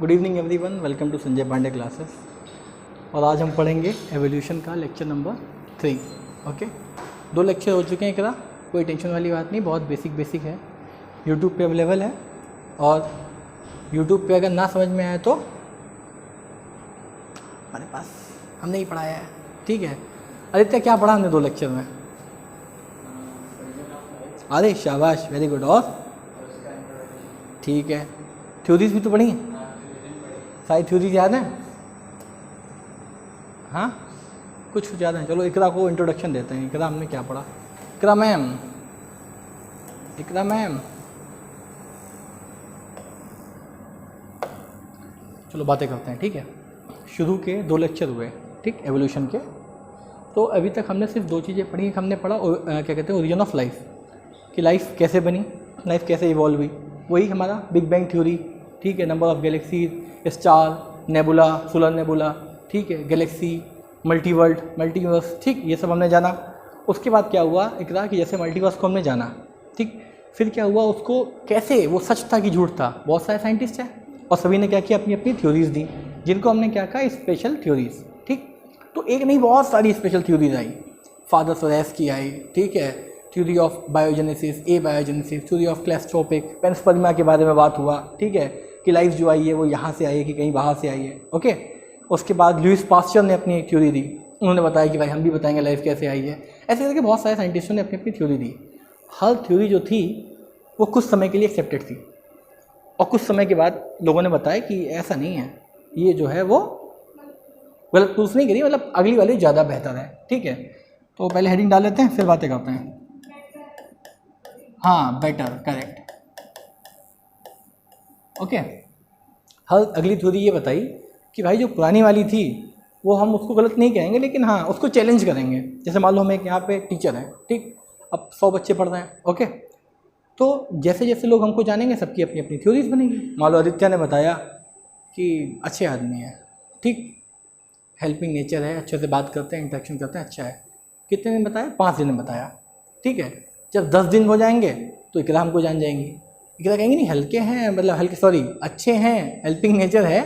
Good evening everyone, welcome to Sanjay Pandey classes. और आज हम पढ़ेंगे एवोल्यूशन का लेक्चर नंबर 3। ओके, 2 लेक्चर हो चुके हैं एकरा, कोई टेंशन वाली बात नहीं, बहुत बेसिक है। यूट्यूब पे अवेलेबल है और यूट्यूब पे अगर ना समझ में आए तो हमारे पास हमने ही पढ़ाया है, ठीक है। आदित्य क्या पढ़ा हमने 2 लेक्चर में? अरे शाबाश, वेरी गुड। और ठीक है, थ्योरीज भी तो पढ़ी हैं, सारी थ्योरीज याद हैं? हाँ, कुछ याद है। चलो इकरा को इंट्रोडक्शन देते हैं। इकरा हमने क्या पढ़ा? इकरा मैम चलो बातें करते हैं, ठीक है। शुरू के 2 लेक्चर हुए, ठीक, एवोल्यूशन के। तो अभी तक हमने सिर्फ 2 चीज़ें पढ़ी। हमने पढ़ा क्या कहते हैं, ओरिजिन ऑफ लाइफ, कि लाइफ कैसे बनी, लाइफ कैसे इवॉल्व हुई, वही हमारा बिग बैंग थ्योरी, ठीक है। Number of galaxies, star, nebula, solar nebula, ठीक है, गैलेक्सी, मल्टीवर्ल्ड, मल्टीवर्स, ठीक, ये सब हमने जाना। उसके बाद क्या हुआ इकरा कि जैसे मल्टीवर्स को हमने जाना, ठीक, फिर क्या हुआ, उसको कैसे वो सच था कि झूठ था। बहुत सारे साइंटिस्ट हैं और सभी ने क्या किया, अपनी अपनी थ्योरीज दी, जिनको हमने क्या कहा, स्पेशल थ्योरीज, ठीक। तो एक नहीं, बहुत सारी स्पेशल थ्योरीज आई। फादर सोरेस की आई, ठीक है, theory of biogenesis, abiogenesis, theory of क्लेस्ट्रोपिक, पेंसपर्मिया के बारे में बात हुआ, ठीक है, कि लाइफ जो आई है वो यहाँ से आई है कि कहीं बाहर से आई है। ओके, उसके बाद लुईस पास्चर ने अपनी एक थ्योरी दी, उन्होंने बताया कि भाई हम भी बताएंगे लाइफ कैसे आई है। ऐसे करके बहुत सारे साइंटिस्टों ने अपनी अपनी थ्योरी दी। हर थ्योरी जो थी वो कुछ समय के लिए एक्सेप्टेड थी और कुछ समय के बाद लोगों ने बताया कि ऐसा नहीं है, ये जो है वो गलत प्रूफ नहीं करी, मतलब अगली वाली ज़्यादा बेहतर है, ठीक है। तो पहले हेडिंग डाल लेते हैं, फिर बातें करते हैं। हाँ, बेटर, करेक्ट। ओके, हर अगली थ्योरी ये बताई कि भाई जो पुरानी वाली थी वो हम उसको गलत नहीं कहेंगे, लेकिन हाँ उसको चैलेंज करेंगे। जैसे मान लो हम एक यहाँ पे टीचर हैं, ठीक, अब 100 बच्चे पढ़ रहे हैं, ओके, तो जैसे जैसे लोग हमको जानेंगे सबकी अपनी अपनी थ्योरीज बनेंगी। मान लो आदित्य ने बताया कि अच्छे आदमी है, ठीक, हेल्पिंग नेचर है, अच्छे से बात करते हैं, इंटरेक्शन करते हैं, अच्छा है। कितने दिन बताया? 5 दिन में बताया, ठीक है। जब 10 दिन हो जाएंगे तो इकरा हमको जान जाएंगी। इकरा कहेंगे नहीं हल्के हैं, मतलब हल्के, सॉरी, अच्छे हैं, हेल्पिंग नेचर है,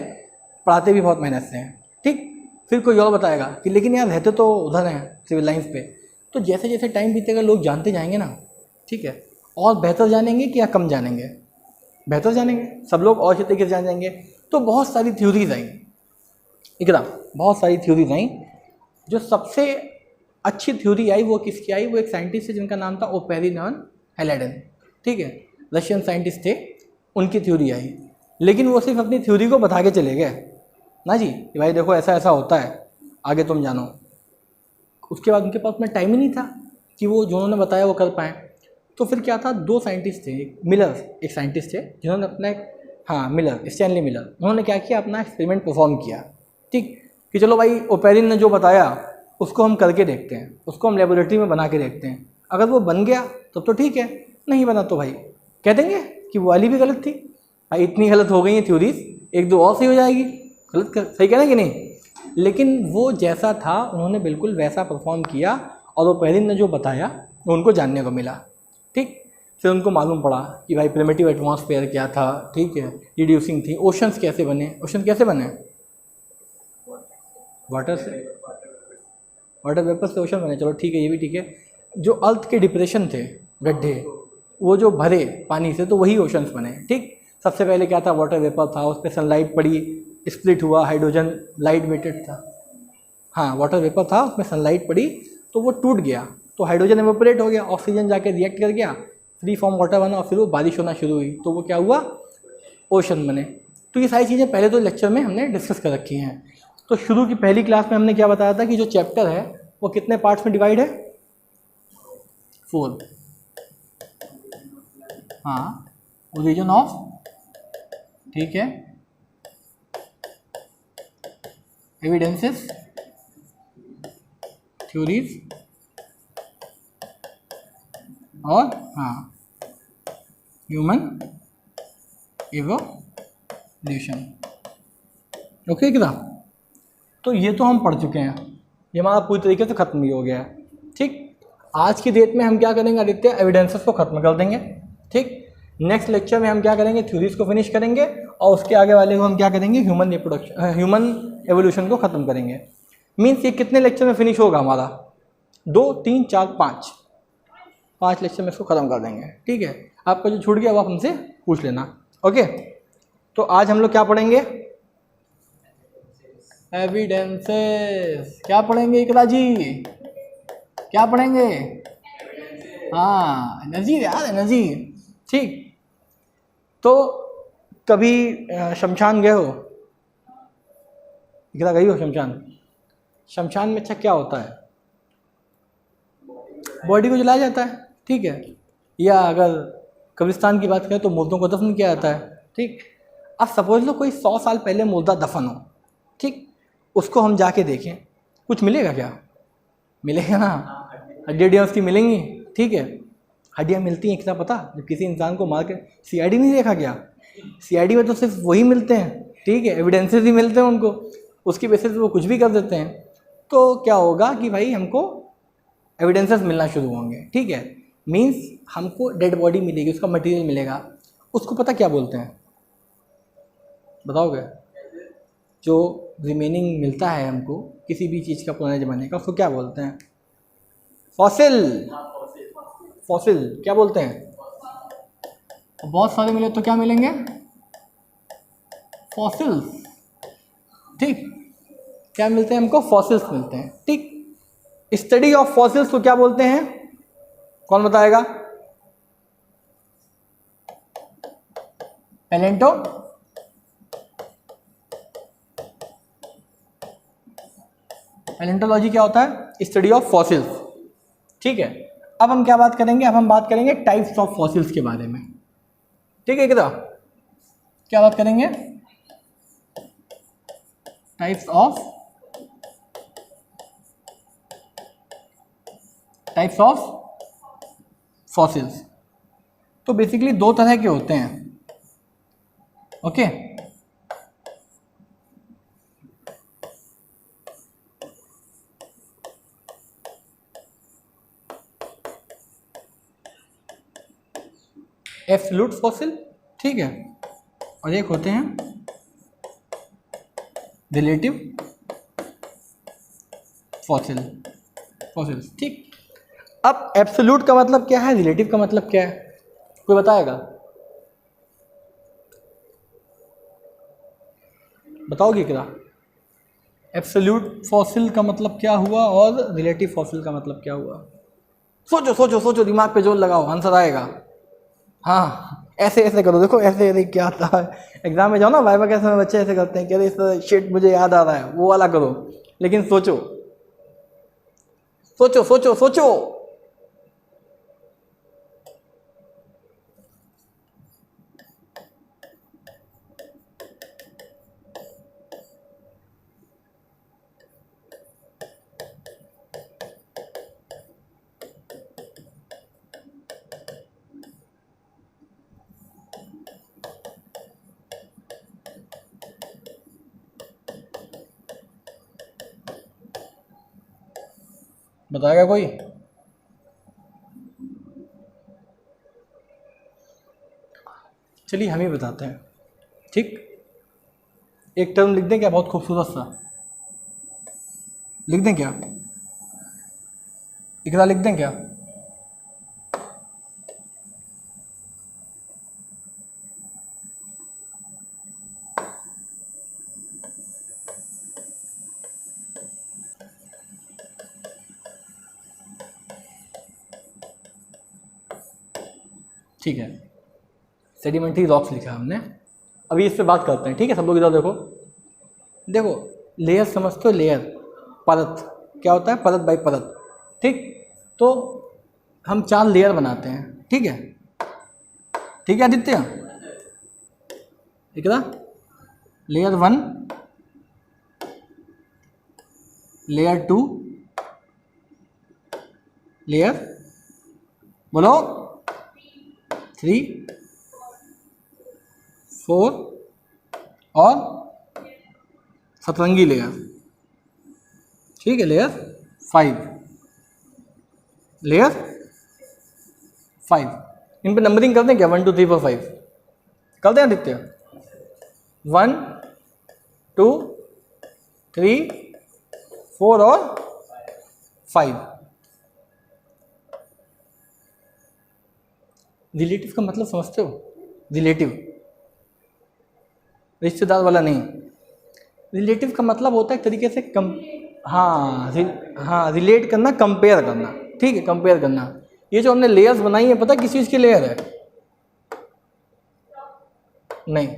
पढ़ाते भी बहुत मेहनत से हैं, ठीक। फिर कोई और बताएगा कि लेकिन यार रहते तो उधर हैं, सिविल लाइन्स पे। तो जैसे जैसे टाइम बीतेगा लोग जानते जाएंगे ना, ठीक है। और बेहतर जानेंगे कि या कम जानेंगे? बेहतर जानेंगे, सब लोग और अच्छे तरीके से जान जाएंगे। तो बहुत सारी थ्योरीज आई इकरा, बहुत सारी थ्योरीज आई। जो सबसे अच्छी थ्योरी आई वो किसकी आई? वो एक साइंटिस्ट है जिनका नाम था ओपेरिन हेलेडन, ठीक है, रशियन साइंटिस्ट थे, उनकी थ्योरी आई। लेकिन वो सिर्फ अपनी थ्योरी को बता के चले गए ना जी, कि भाई देखो ऐसा ऐसा होता है, आगे तुम जानो। उसके बाद उनके पास में टाइम ही नहीं था कि वो जो उन्होंने बताया वो कर पाएँ। तो फिर क्या था, 2 साइंटिस्ट थे, एक मिलर, एक साइंटिस्ट थे जिन्होंने अपना एक, हाँ मिलर, स्टैनली मिलर, उन्होंने क्या किया, अपना एक्सपेरिमेंट परफॉर्म किया, ठीक, कि चलो भाई ओपेरिन ने जो बताया उसको हम करके देखते हैं, उसको हम लेबोरेटरी में बना के देखते हैं। अगर वो बन गया तब तो ठीक है, नहीं बना तो भाई कह देंगे कि वो वाली भी गलत थी। भाई इतनी गलत हो गई हैं थ्योरीज, 1-2 और सही हो जाएगी। गलत सही कहना कि नहीं? लेकिन वो जैसा था उन्होंने बिल्कुल वैसा परफॉर्म किया और ओपेरिन ने जो बताया वो उनको जानने को मिला, ठीक। फिर उनको मालूम पड़ा कि भाई प्रिमिटिव एटमॉस्फेयर क्या था, ठीक है, रिड्यूसिंग थी, ओशंस कैसे बने, ओशन कैसे बने? वाटर से, वाटर वेपर से ओशन बने, चलो ठीक है, ये भी ठीक है। जो अर्थ के डिप्रेशन थे, गड्ढे, वो जो भरे पानी से, तो वही ओशंस बने, ठीक। सबसे पहले क्या था, वाटर वेपर था, उस पर सनलाइट पड़ी, स्प्लिट हुआ, हाइड्रोजन लाइट वेटेड था, हाँ वाटर वेपर था, उसमें सनलाइट पड़ी तो वो टूट गया, तो हाइड्रोजन एवेपोरेट हो गया, ऑक्सीजन जाके रिएक्ट कर गया, फ्री फॉर्म वाटर बना, और फिर वो बारिश होना शुरू हुई, तो वो क्या हुआ, ओशन बने। तो ये सारी चीज़ें पहले तो लेक्चर में हमने डिस्कस कर रखी हैं। तो शुरू की पहली क्लास में हमने क्या बताया था कि जो चैप्टर है वो कितने पार्ट्स में डिवाइड है? 4। हाँ, ओरिजिन ऑफ, ठीक है, एविडेंसेस, थ्योरीज, और हाँ ह्यूमन इवोल्यूशन। ओके कितना? तो ये तो हम पढ़ चुके हैं, ये हमारा पूरी तरीके से ख़त्म भी हो गया है, ठीक। आज की डेट में हम क्या करेंगे आदित्य, एविडेंसेस को ख़त्म कर देंगे, ठीक। नेक्स्ट लेक्चर में हम क्या करेंगे, थ्योरीज को फिनिश करेंगे और उसके आगे वाले को हम क्या करेंगे, ह्यूमन एवोल्यूशन को ख़त्म करेंगे। मीन्स ये कितने लेक्चर में फिनिश होगा हमारा, 2 3 4 5 लेक्चर में इसको ख़त्म कर देंगे। ठीक है, आपका जो छूट गया वो आप हमसे पूछ लेना। ओके, तो आज हम लोग क्या पढ़ेंगे, एविडेंसेस। क्या पढ़ेंगे इकरा जी, क्या पढ़ेंगे? हाँ, एनर्जी यार, एनर्जी। ठीक, तो कभी शमशान गए हो? इकरा गई हो शमशान? शमशान में अच्छा क्या होता है, बॉडी को जलाया जाता है। ठीक है, या अगर कब्रिस्तान की बात करें तो मुर्दों को दफन किया जाता है। ठीक, अब सपोज लो कोई 100 साल पहले मुर्दा दफन हो, ठीक, उसको हम जाके देखें, कुछ मिलेगा क्या? मिलेगा ना, हड्डियाँ उसकी मिलेंगी। ठीक है, हड्डियाँ मिलती हैं कितना पता, जब किसी इंसान को मार के, सीआईडी नहीं देखा क्या? सीआईडी में तो सिर्फ वही मिलते हैं। ठीक है, एविडेंसेस ही मिलते हैं उनको, उसकी बेसिस पे वो कुछ भी कर देते हैं। तो क्या होगा कि भाई हमको एविडेंसेस मिलना शुरू होंगे। ठीक है, मीन्स हमको डेड बॉडी मिलेगी, उसका मटेरियल मिलेगा, उसको पता क्या बोलते हैं, बताओगे? जो रिमेनिंग मिलता है हमको किसी भी चीज़ का पुराने ज़माने का, उसको क्या बोलते हैं? फॉसिल। फॉसिल क्या बोलते हैं? बहुत सारे मिले तो क्या मिलेंगे? फॉसिल्स। ठीक, क्या मिलते हैं हमको? फॉसिल्स मिलते हैं। ठीक, स्टडी ऑफ फॉसिल्स को क्या बोलते हैं, कौन बताएगा? पैलेंटो, पैलेंटोलॉजी क्या होता है? Study of fossils. ठीक है, अब हम क्या बात करेंगे, अब हम बात करेंगे टाइप्स ऑफ फॉसिल्स के बारे में। ठीक है, क्या बात करेंगे? Types of fossils. तो बेसिकली 2 तरह के होते हैं। ओके, एब्सोल्यूट फॉसिल, ठीक है, और एक होते हैं रिलेटिव फॉसिल्स। ठीक, अब एब्सोल्यूट का मतलब क्या है, रिलेटिव का मतलब क्या है, कोई बताएगा? बताओगे क्या? एब्सोल्यूट फॉसिल का मतलब क्या हुआ और रिलेटिव फॉसिल का मतलब क्या हुआ? सोचो सोचो सोचो, दिमाग पे जोर लगाओ, आंसर आएगा। हाँ, ऐसे ऐसे करो, देखो ऐसे ऐसे क्या आता है, एग्जाम में जाओ ना, वाइवा कैसे में बच्चे ऐसे करते हैं कि अरे इस शिट मुझे याद आ रहा है, वो वाला करो। लेकिन सोचो सोचो सोचो सोचो। बताएगा कोई? चलिए हम ही बताते हैं। ठीक, एक टर्म लिख दें क्या, बहुत खूबसूरत सा लिख दें क्या, इकरा लिख दें क्या? ठीक है, सेडिमेंट्री रॉक्स लिखा है हमने। अभी इस पे बात करते हैं। ठीक है, सब लोग इधर देखो। देखो, लेयर समझते हो, लेयर, परत, क्या होता है? परत बाई परत। ठीक, तो हम 4 लेयर बनाते हैं। ठीक है, ठीक है आदित्य, ठीक है, लेयर 1, लेयर 2, लेयर, बोलो, 3, 4 और सतरंगी लेयर। ठीक है, लेयर 5, लेयर 5। इन पे नंबरिंग करते हैं क्या, 1 2 3 4 5 करते हैं आदित्य? 1 2 3 4 और 5। रिलेटिव का मतलब समझते हो? रिलेटिव, रिश्तेदार वाला नहीं। रिलेटिव का मतलब होता है एक तरीके से हाँ रिलेट करना, कंपेयर करना, ठीक है, कंपेयर करना। ये जो हमने लेयर्स बनाई है, पता है किस चीज़ की लेयर है? नहीं,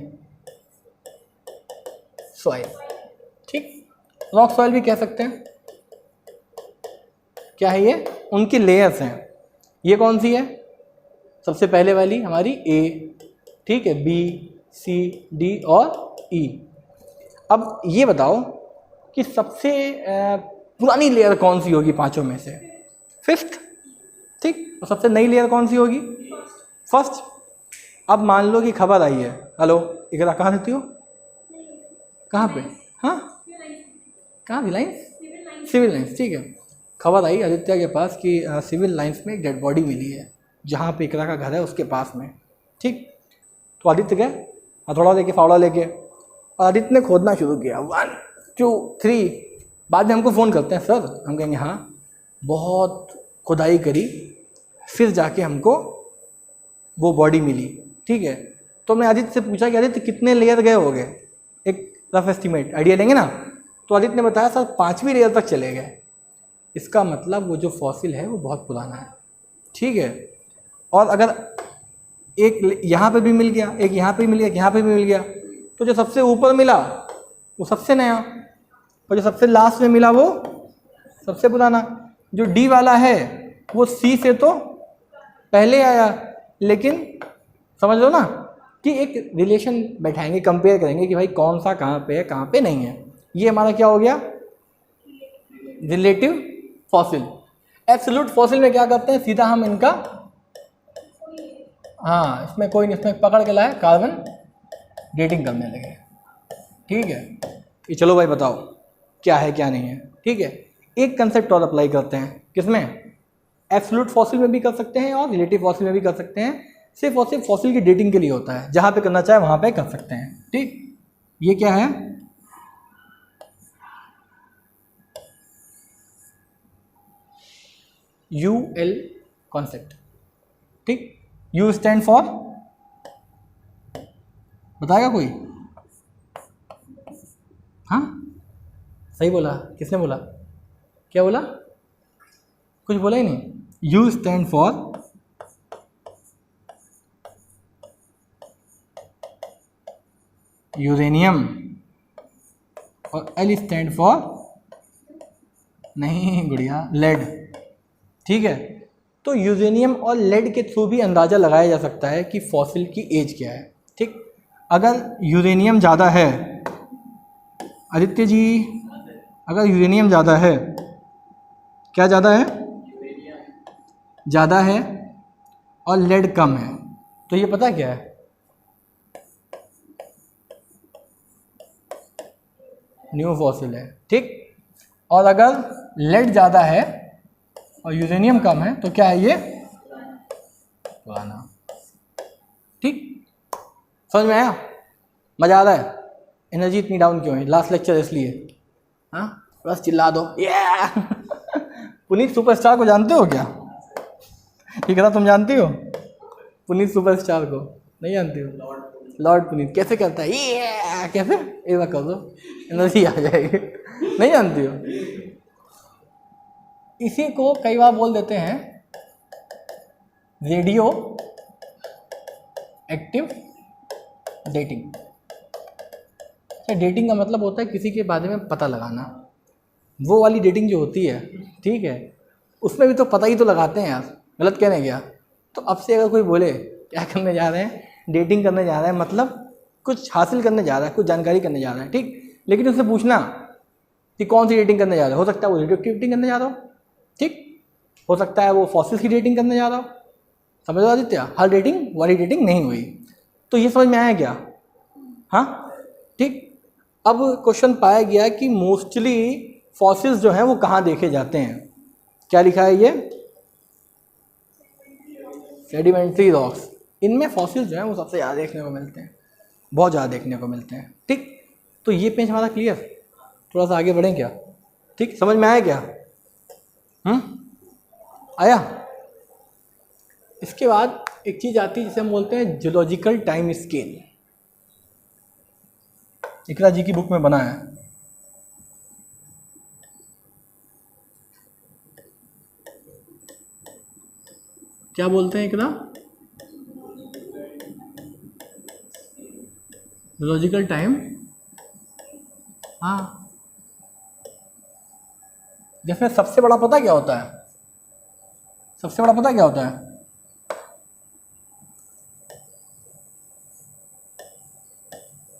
सॉइल, ठीक, रॉक सॉइल भी कह सकते हैं। क्या है ये? उनकी लेयर्स हैं। ये कौन सी है? सबसे पहले वाली हमारी ए, ठीक है, बी सी डी और ई। अब ये बताओ कि सबसे पुरानी लेयर कौन सी होगी पांचों में से? 5th, ठीक। और सबसे नई लेयर कौन सी होगी? 1st। अब मान लो कि खबर आई है, हेलो इकरा कहाँ रहती हो? कहाँ पे? हाँ, कहाँ? रिलायंस, सिविल लाइन्स, ठीक है। खबर आई आदित्य के पास कि सिविल लाइन्स में एक डेड बॉडी मिली है, जहाँ पे इकरा का घर है उसके पास में, ठीक। तो आदित्य गए हथौड़ा लेके, फावड़ा लेके, और आदित्य ने खोदना शुरू किया, 1 2 3। बाद में हमको फ़ोन करते हैं, सर, हम कहेंगे हाँ बहुत खुदाई करी, फिर जाके हमको वो बॉडी मिली, ठीक है। तो मैं आदित्य से पूछा कि आदित्य कितने लेयर गए होंगे, एक रफ एस्टिमेट आइडिया लेंगे ना। तो आदित्य ने बताया सर 5वीं लेयर तक चले गए। इसका मतलब वो जो फॉसिल है वो बहुत पुराना है, ठीक है। और अगर एक यहाँ पे भी मिल गया, एक यहाँ पे भी मिल गया, यहाँ पे भी मिल गया, तो जो सबसे ऊपर मिला वो सबसे नया, और जो सबसे लास्ट में मिला वो सबसे पुराना। जो डी वाला है वो सी से तो पहले आया, लेकिन समझ लो ना कि एक रिलेशन बैठाएंगे, कंपेयर करेंगे कि भाई कौन सा कहाँ पे है, कहाँ पे नहीं है। ये हमारा क्या हो गया? Relative fossil. एब्सोल्यूट फॉसिल में क्या करते हैं, सीधा हम इनका, हाँ इसमें कोई नहीं, इसमें पकड़ के लाए, कार्बन डेटिंग करने लगे, ठीक है। कि चलो भाई बताओ क्या है क्या नहीं है, ठीक है। एक कंसेप्ट और अप्लाई करते हैं, किसमें? एब्सोल्यूट फॉसिल में भी कर सकते हैं और रिलेटिव फॉसिल में भी कर सकते हैं। सिर्फ और सिर्फ फॉसिल की डेटिंग के लिए होता है, जहाँ पे करना चाहे वहाँ पे कर सकते हैं, ठीक। ये क्या है? UL कॉन्सेप्ट, ठीक। U स्टैंड फॉर, बताएगा कोई? हाँ सही बोला, किसने बोला? क्या बोला? कुछ बोला ही नहीं। U स्टैंड फॉर यूरेनियम, और L स्टैंड फॉर, नहीं गुड़िया, लेड, ठीक है। तो यूरेनियम और लेड के थ्रू भी अंदाज़ा लगाया जा सकता है कि फॉसिल की एज क्या है, ठीक। अगर यूरेनियम ज़्यादा है, आदित्य जी अगर यूरेनियम ज़्यादा है, क्या ज़्यादा है? ज़्यादा है, और लेड कम है, तो ये पता क्या है? न्यू फॉसिल है, ठीक। और अगर लेड ज़्यादा है और यूरेनियम कम है तो क्या है? ये पुराना, ठीक। समझ में आया? मज़ा आ रहा है? एनर्जी इतनी डाउन क्यों है? लास्ट लेक्चर इसलिए, हाँ बस चिल्ला दो पुनीत सुपरस्टार को जानते हो क्या? ये कहना तुम जानती हो पुनीत सुपरस्टार को? नहीं जानती हो? लॉर्ड पुनीत कैसे करता है ये, कैसे? एक बार कर दो, एनर्जी आ जाएगी। नहीं जानती हो? इसी को कई बार बोल देते हैं रेडियो एक्टिव डेटिंग। डेटिंग का मतलब होता है किसी के बारे में पता लगाना। वो वाली डेटिंग जो होती है, ठीक है, उसमें भी तो पता ही तो लगाते हैं यार, गलत कहने गया। तो अब से अगर कोई बोले क्या करने जा रहे हैं, डेटिंग करने जा रहे हैं, मतलब कुछ हासिल करने जा रहा है, कुछ जानकारी करने जा रहा है, ठीक। लेकिन उससे पूछना कि कौन सी डेटिंग करने जा रहा है। हो सकता है वो रेडियो डेटिंग करने जा रहा हो, ठीक। हो सकता है वो फॉसिल्स की डेटिंग करने जा रहा हो। समझ लो आदित्य, हर डेटिंग वाली डेटिंग नहीं हुई। तो ये समझ में आया क्या? हाँ, ठीक। अब क्वेश्चन पाया गया कि मोस्टली फॉसिल्स जो हैं वो कहाँ देखे जाते हैं। क्या लिखा है ये? सेडिमेंट्री रॉक्स, इनमें फॉसिल्स जो हैं वो सबसे ज़्यादा देखने को मिलते हैं, बहुत ज़्यादा देखने को मिलते हैं। ठीक, तो ये पेज हमारा क्लियर, थोड़ा सा आगे बढ़ें क्या? ठीक, समझ में आया क्या? आया? इसके बाद एक चीज़ आती है जिसे हम बोलते हैं जियोलॉजिकल टाइम स्केल। इकरा जी की बुक में बना है। क्या बोलते हैं इकरा? जियोलॉजिकल टाइम, हाँ। जिसमें सबसे बड़ा पता क्या होता है? सबसे बड़ा पता क्या होता है?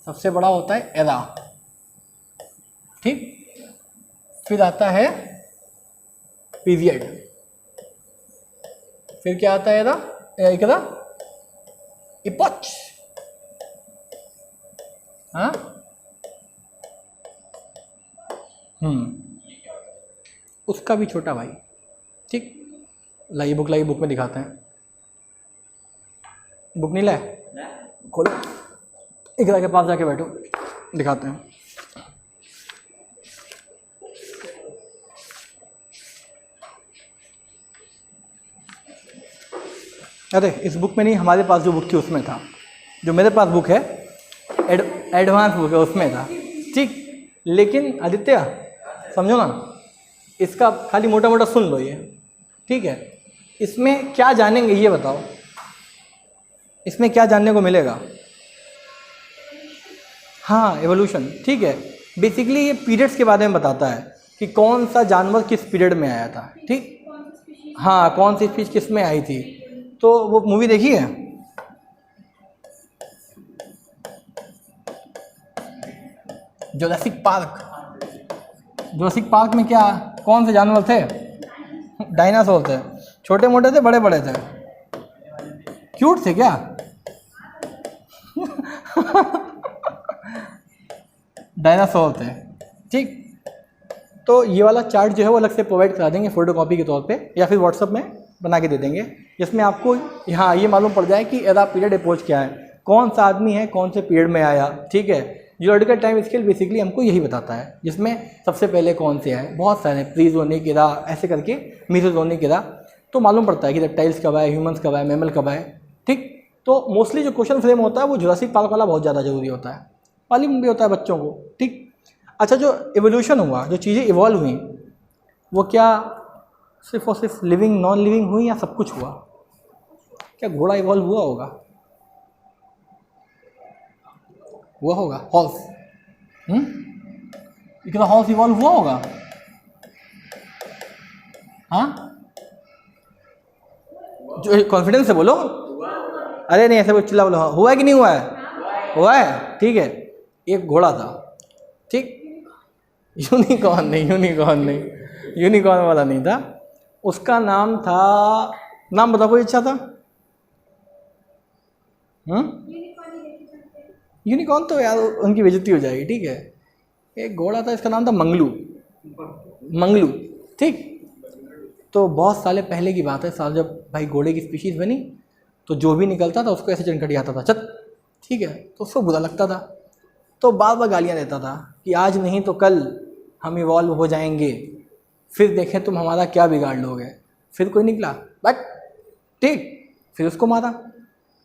सबसे बड़ा होता है एरा। ठीक, फिर आता है पीरियड, फिर क्या आता है एरा, इकरा, इपोच, हाँ, उसका भी छोटा भाई। ठीक, लाइए बुक, लाइए बुक में दिखाते हैं। बुक नहीं लाए? खोलो, इकरा के पास जाके बैठो, दिखाते हैं। अरे इस बुक में नहीं, हमारे पास जो बुक थी उसमें था। जो मेरे पास बुक है एडवांस बुक है, उसमें था। ठीक, लेकिन आदित्य समझो ना, इसका खाली मोटा मोटा सुन लो ये, ठीक है? इसमें क्या जानेंगे ये बताओ, इसमें क्या जानने को मिलेगा? हाँ, एवोल्यूशन, ठीक है। बेसिकली ये पीरियड्स के बारे में बताता है कि कौन सा जानवर किस पीरियड में आया था। ठीक, हाँ, कौन सी स्पीच किस में आई थी। तो वो मूवी देखी है? Jurassic park. जुरासिक पार्क में क्या, कौन से जानवर थे? डायनासोर थे। छोटे मोटे थे, बड़े बड़े थे? क्यूट थे क्या? डायनासोर थे। ठीक, तो ये वाला चार्ट जो है वो अलग से प्रोवाइड करा देंगे फोटोकॉपी के तौर पे, या फिर व्हाट्सअप में बना के दे देंगे, जिसमें आपको यहाँ ये मालूम पड़ जाए कि एरा, पीरियड, अप्रोच क्या है, कौन सा आदमी है कौन से पीरियड में आया। ठीक है, जियोलॉजिकल टाइम स्केल बेसिकली हमको यही बताता है, जिसमें सबसे पहले कौन से आए, बहुत सारे, प्रीजोनिक एरा ऐसे करके, मीसोजोनिक एरा, तो मालूम पड़ता है कि रेप्टाइल्स कब आए, ह्यूमंस कब आए, मैमल कब आए। ठीक, तो मोस्टली जो क्वेश्चन फ्रेम होता है वो जुरासिक पार्क वाला बहुत ज़्यादा ज़रूरी होता है, मालूम भी होता है बच्चों को। ठीक, अच्छा, जो एवोल्यूशन हुआ, जो चीज़ें इवॉल्व हुई, वो क्या सिर्फ और सिर्फ लिविंग, नॉन लिविंग हुई, या सब कुछ हुआ? क्या घोड़ा इवॉल्व हुआ होगा? हुआ होगा? हॉर्स, इतना हॉर्स इवॉल्व हुआ होगा? हाँ, जो कॉन्फिडेंस से बोलो। अरे नहीं, ऐसे बोल, चिल्ला बोलो, हुआ है कि नहीं हुआ है? हुआ है, ठीक है। एक घोड़ा था, ठीक, यूनिकॉर्न नहीं, यूनिकॉर्न नहीं, यूनिकॉर्न वाला नहीं था। उसका नाम था, नाम बताओ, कोई अच्छा था? यूनिकॉर्न तो यार उनकी बेइज्जती हो जाएगी। ठीक है, एक घोड़ा था, इसका नाम था मंगलू, मंगलू। ठीक, तो बहुत साल पहले की बात है, साल जब भाई घोड़े की स्पीशीज़ बनी, तो जो भी निकलता था उसको ऐसे चनखटियाता था, चट। ठीक है, तो उसको बुरा लगता था, तो बार बार गालियाँ देता था कि आज नहीं तो कल हम इवॉल्व हो जाएंगे, फिर देखें तुम हमारा क्या बिगाड़ लोगे। फिर कोई निकला, बट ठीक, फिर उसको मारा,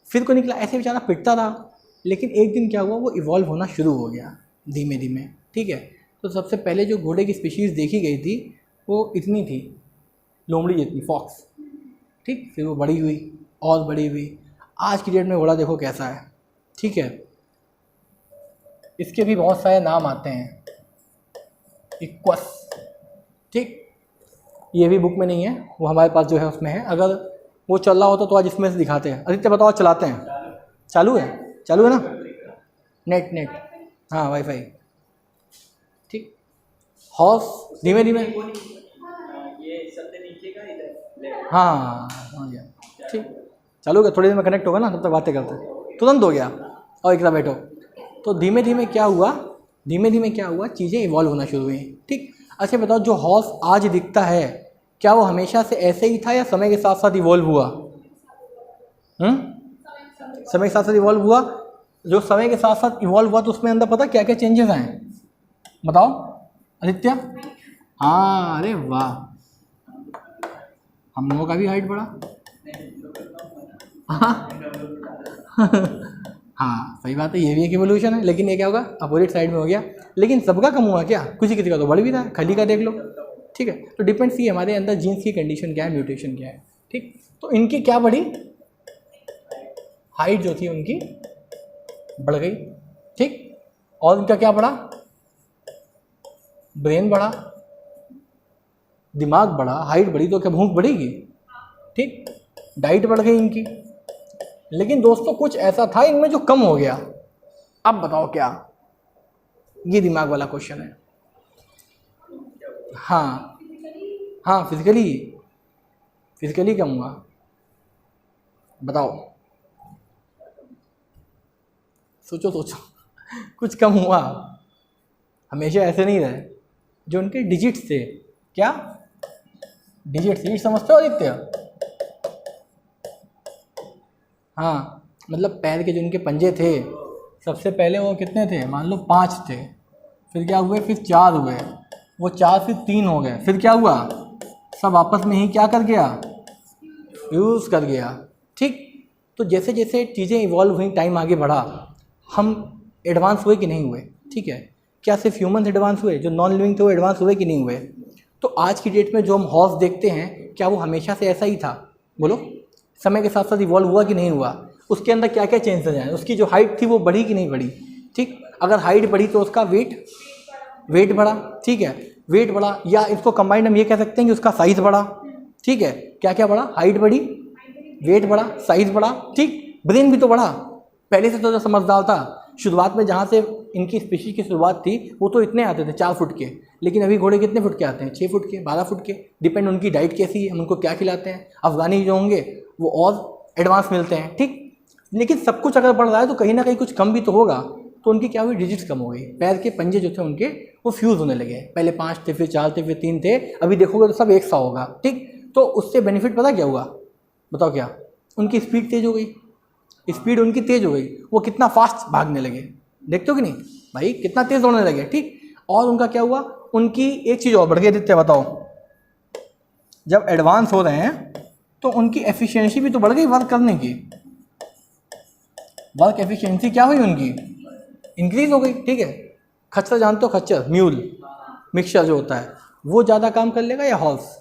फिर कोई निकला, ऐसे बेचारा पिटता था। लेकिन एक दिन क्या हुआ, वो इवॉल्व होना शुरू हो गया धीमे धीमे। ठीक है, तो सबसे पहले जो घोड़े की स्पीशीज़ देखी गई थी वो इतनी थी, लोमड़ी जितनी, फॉक्स। ठीक, फिर वो बड़ी हुई और बड़ी हुई, आज की डेट में घोड़ा देखो कैसा है। ठीक है, इसके भी बहुत सारे नाम आते हैं, इक्वस। ठीक, ये भी बुक में नहीं है, वो हमारे पास जो है उसमें है। अगर वो चल रहा होता तो आज इसमें से दिखाते हैं। आदित्य बताओ, चलाते हैं? चालू है, चालू है ना? नेट, नेट, हाँ, वाईफाई। ठीक, हॉर्स धीमे धीमे, हाँ, हो गया। ठीक, चालू हो गया, थोड़ी देर में कनेक्ट होगा ना, तब तक बातें करते हैं। तुरंत हो गया। और एक बैठो। तो धीमे धीमे क्या हुआ, धीमे धीमे क्या हुआ, चीज़ें इवॉल्व होना शुरू हुई। ठीक, अच्छा बताओ, जो हॉर्स आज दिखता है, क्या वो हमेशा से ऐसे ही था या समय के साथ साथ इवॉल्व हुआ? समय के साथ साथ इवॉल्व हुआ। जो समय के साथ साथ इवॉल्व हुआ तो उसमें अंदर पता क्या क्या चेंजेस आए, बताओ आदित्य। हाँ अरे वाह, हम लोगों का भी हाइट बढ़ा। हाँ हाँ सही बात है, ये भी एक इवोल्यूशन है, लेकिन ये क्या होगा अपोजिट साइड में हो गया। लेकिन सबका कम हुआ क्या, किसी किसी का तो बढ़ भी रहा है, खली का देख लो। ठीक है, तो डिपेंड्स ये हमारे अंदर जीन्स की कंडीशन क्या है, म्यूटेशन क्या है। ठीक, तो इनकी क्या बढ़ी, हाइट जो थी उनकी बढ़ गई। ठीक, और इनका क्या बढ़ा, ब्रेन बढ़ा, दिमाग बढ़ा, हाइट बढ़ी तो क्या भूख बढ़ेगी। ठीक, डाइट बढ़ गई इनकी। लेकिन दोस्तों कुछ ऐसा था इनमें जो कम हो गया, अब बताओ क्या, ये दिमाग वाला क्वेश्चन है। हाँ हाँ, फिजिकली कम हुआ, बताओ, सोचो सोचो कुछ कम हुआ, हमेशा ऐसे नहीं रहे। जो उनके डिजिट्स थे, क्या डिजिट्स समझते हो आदित्य। हाँ, मतलब पैर के जो उनके पंजे थे, सबसे पहले वो कितने थे, मान लो 5 थे, फिर क्या हुए, फिर 4 हुए, वो 4 फिर 3 हो गए, फिर क्या हुआ, सब आपस में ही क्या कर गया, फ्यूज़ कर गया। ठीक, तो जैसे जैसे चीज़ें इवॉल्व हुई, टाइम आगे बढ़ा, हम एडवांस हुए कि नहीं हुए। ठीक है, क्या सिर्फ ह्यूमन एडवांस हुए, जो नॉन लिविंग थे वो एडवांस हुए कि नहीं हुए। तो आज की डेट में जो हम हॉर्स देखते हैं, क्या वो हमेशा से ऐसा ही था, बोलो, समय के साथ साथ इवॉल्व हुआ कि नहीं हुआ, उसके अंदर क्या क्या चेंजेस आए, उसकी जो हाइट थी वो बढ़ी कि नहीं बढ़ी। ठीक, अगर हाइट बढ़ी तो उसका वेट बढ़ा। ठीक है, वेट बढ़ा, या इसको कंबाइंड हम ये कह सकते हैं कि उसका साइज बढ़ा। ठीक है, क्या क्या बढ़ा, हाइट बढ़ी, वेट बढ़ा, साइज बढ़ा। ठीक, ब्रेन भी तो बढ़ा, पहले से तो जो समझदार था। शुरुआत में जहाँ से इनकी स्पीशीज की शुरुआत थी वो तो इतने आते थे 4 फुट के, लेकिन अभी घोड़े कितने फुट के आते हैं, 6 फुट के, 12 फुट के, डिपेंड उनकी डाइट कैसी है, हम उनको क्या खिलाते हैं। अफगानी जो होंगे वो और एडवांस मिलते हैं। ठीक, लेकिन सब कुछ अगर बढ़ रहा है तो कहीं ना कहीं कुछ कम भी तो होगा। तो उनकी क्या हुई, डिजिट्स कम हो गई, पैर के पंजे जो थे उनके वो फ्यूज़ होने लगे, पहले 5 थे, फिर 4 थे, फिर 3 थे, अभी देखोगे तो सब एक सा होगा। ठीक, तो उससे बेनिफिट पता क्या हुआ, बताओ क्या, उनकी स्पीड तेज हो गई, स्पीड उनकी तेज हो गई, वो कितना फास्ट भागने लगे, देखते हो कि नहीं भाई, कितना तेज दौड़ने लगे। ठीक, और उनका क्या हुआ, उनकी एक चीज़ और बढ़ गई आदित्य, बताओ, जब एडवांस हो रहे हैं तो उनकी एफिशिएंसी भी तो बढ़ गई वर्क करने की, वर्क एफिशिएंसी क्या हुई उनकी, इंक्रीज हो गई। ठीक है, खच्चर जानते हो, खच्चर म्यूल मिक्सचर जो होता है वो ज़्यादा काम कर लेगा या हॉर्स।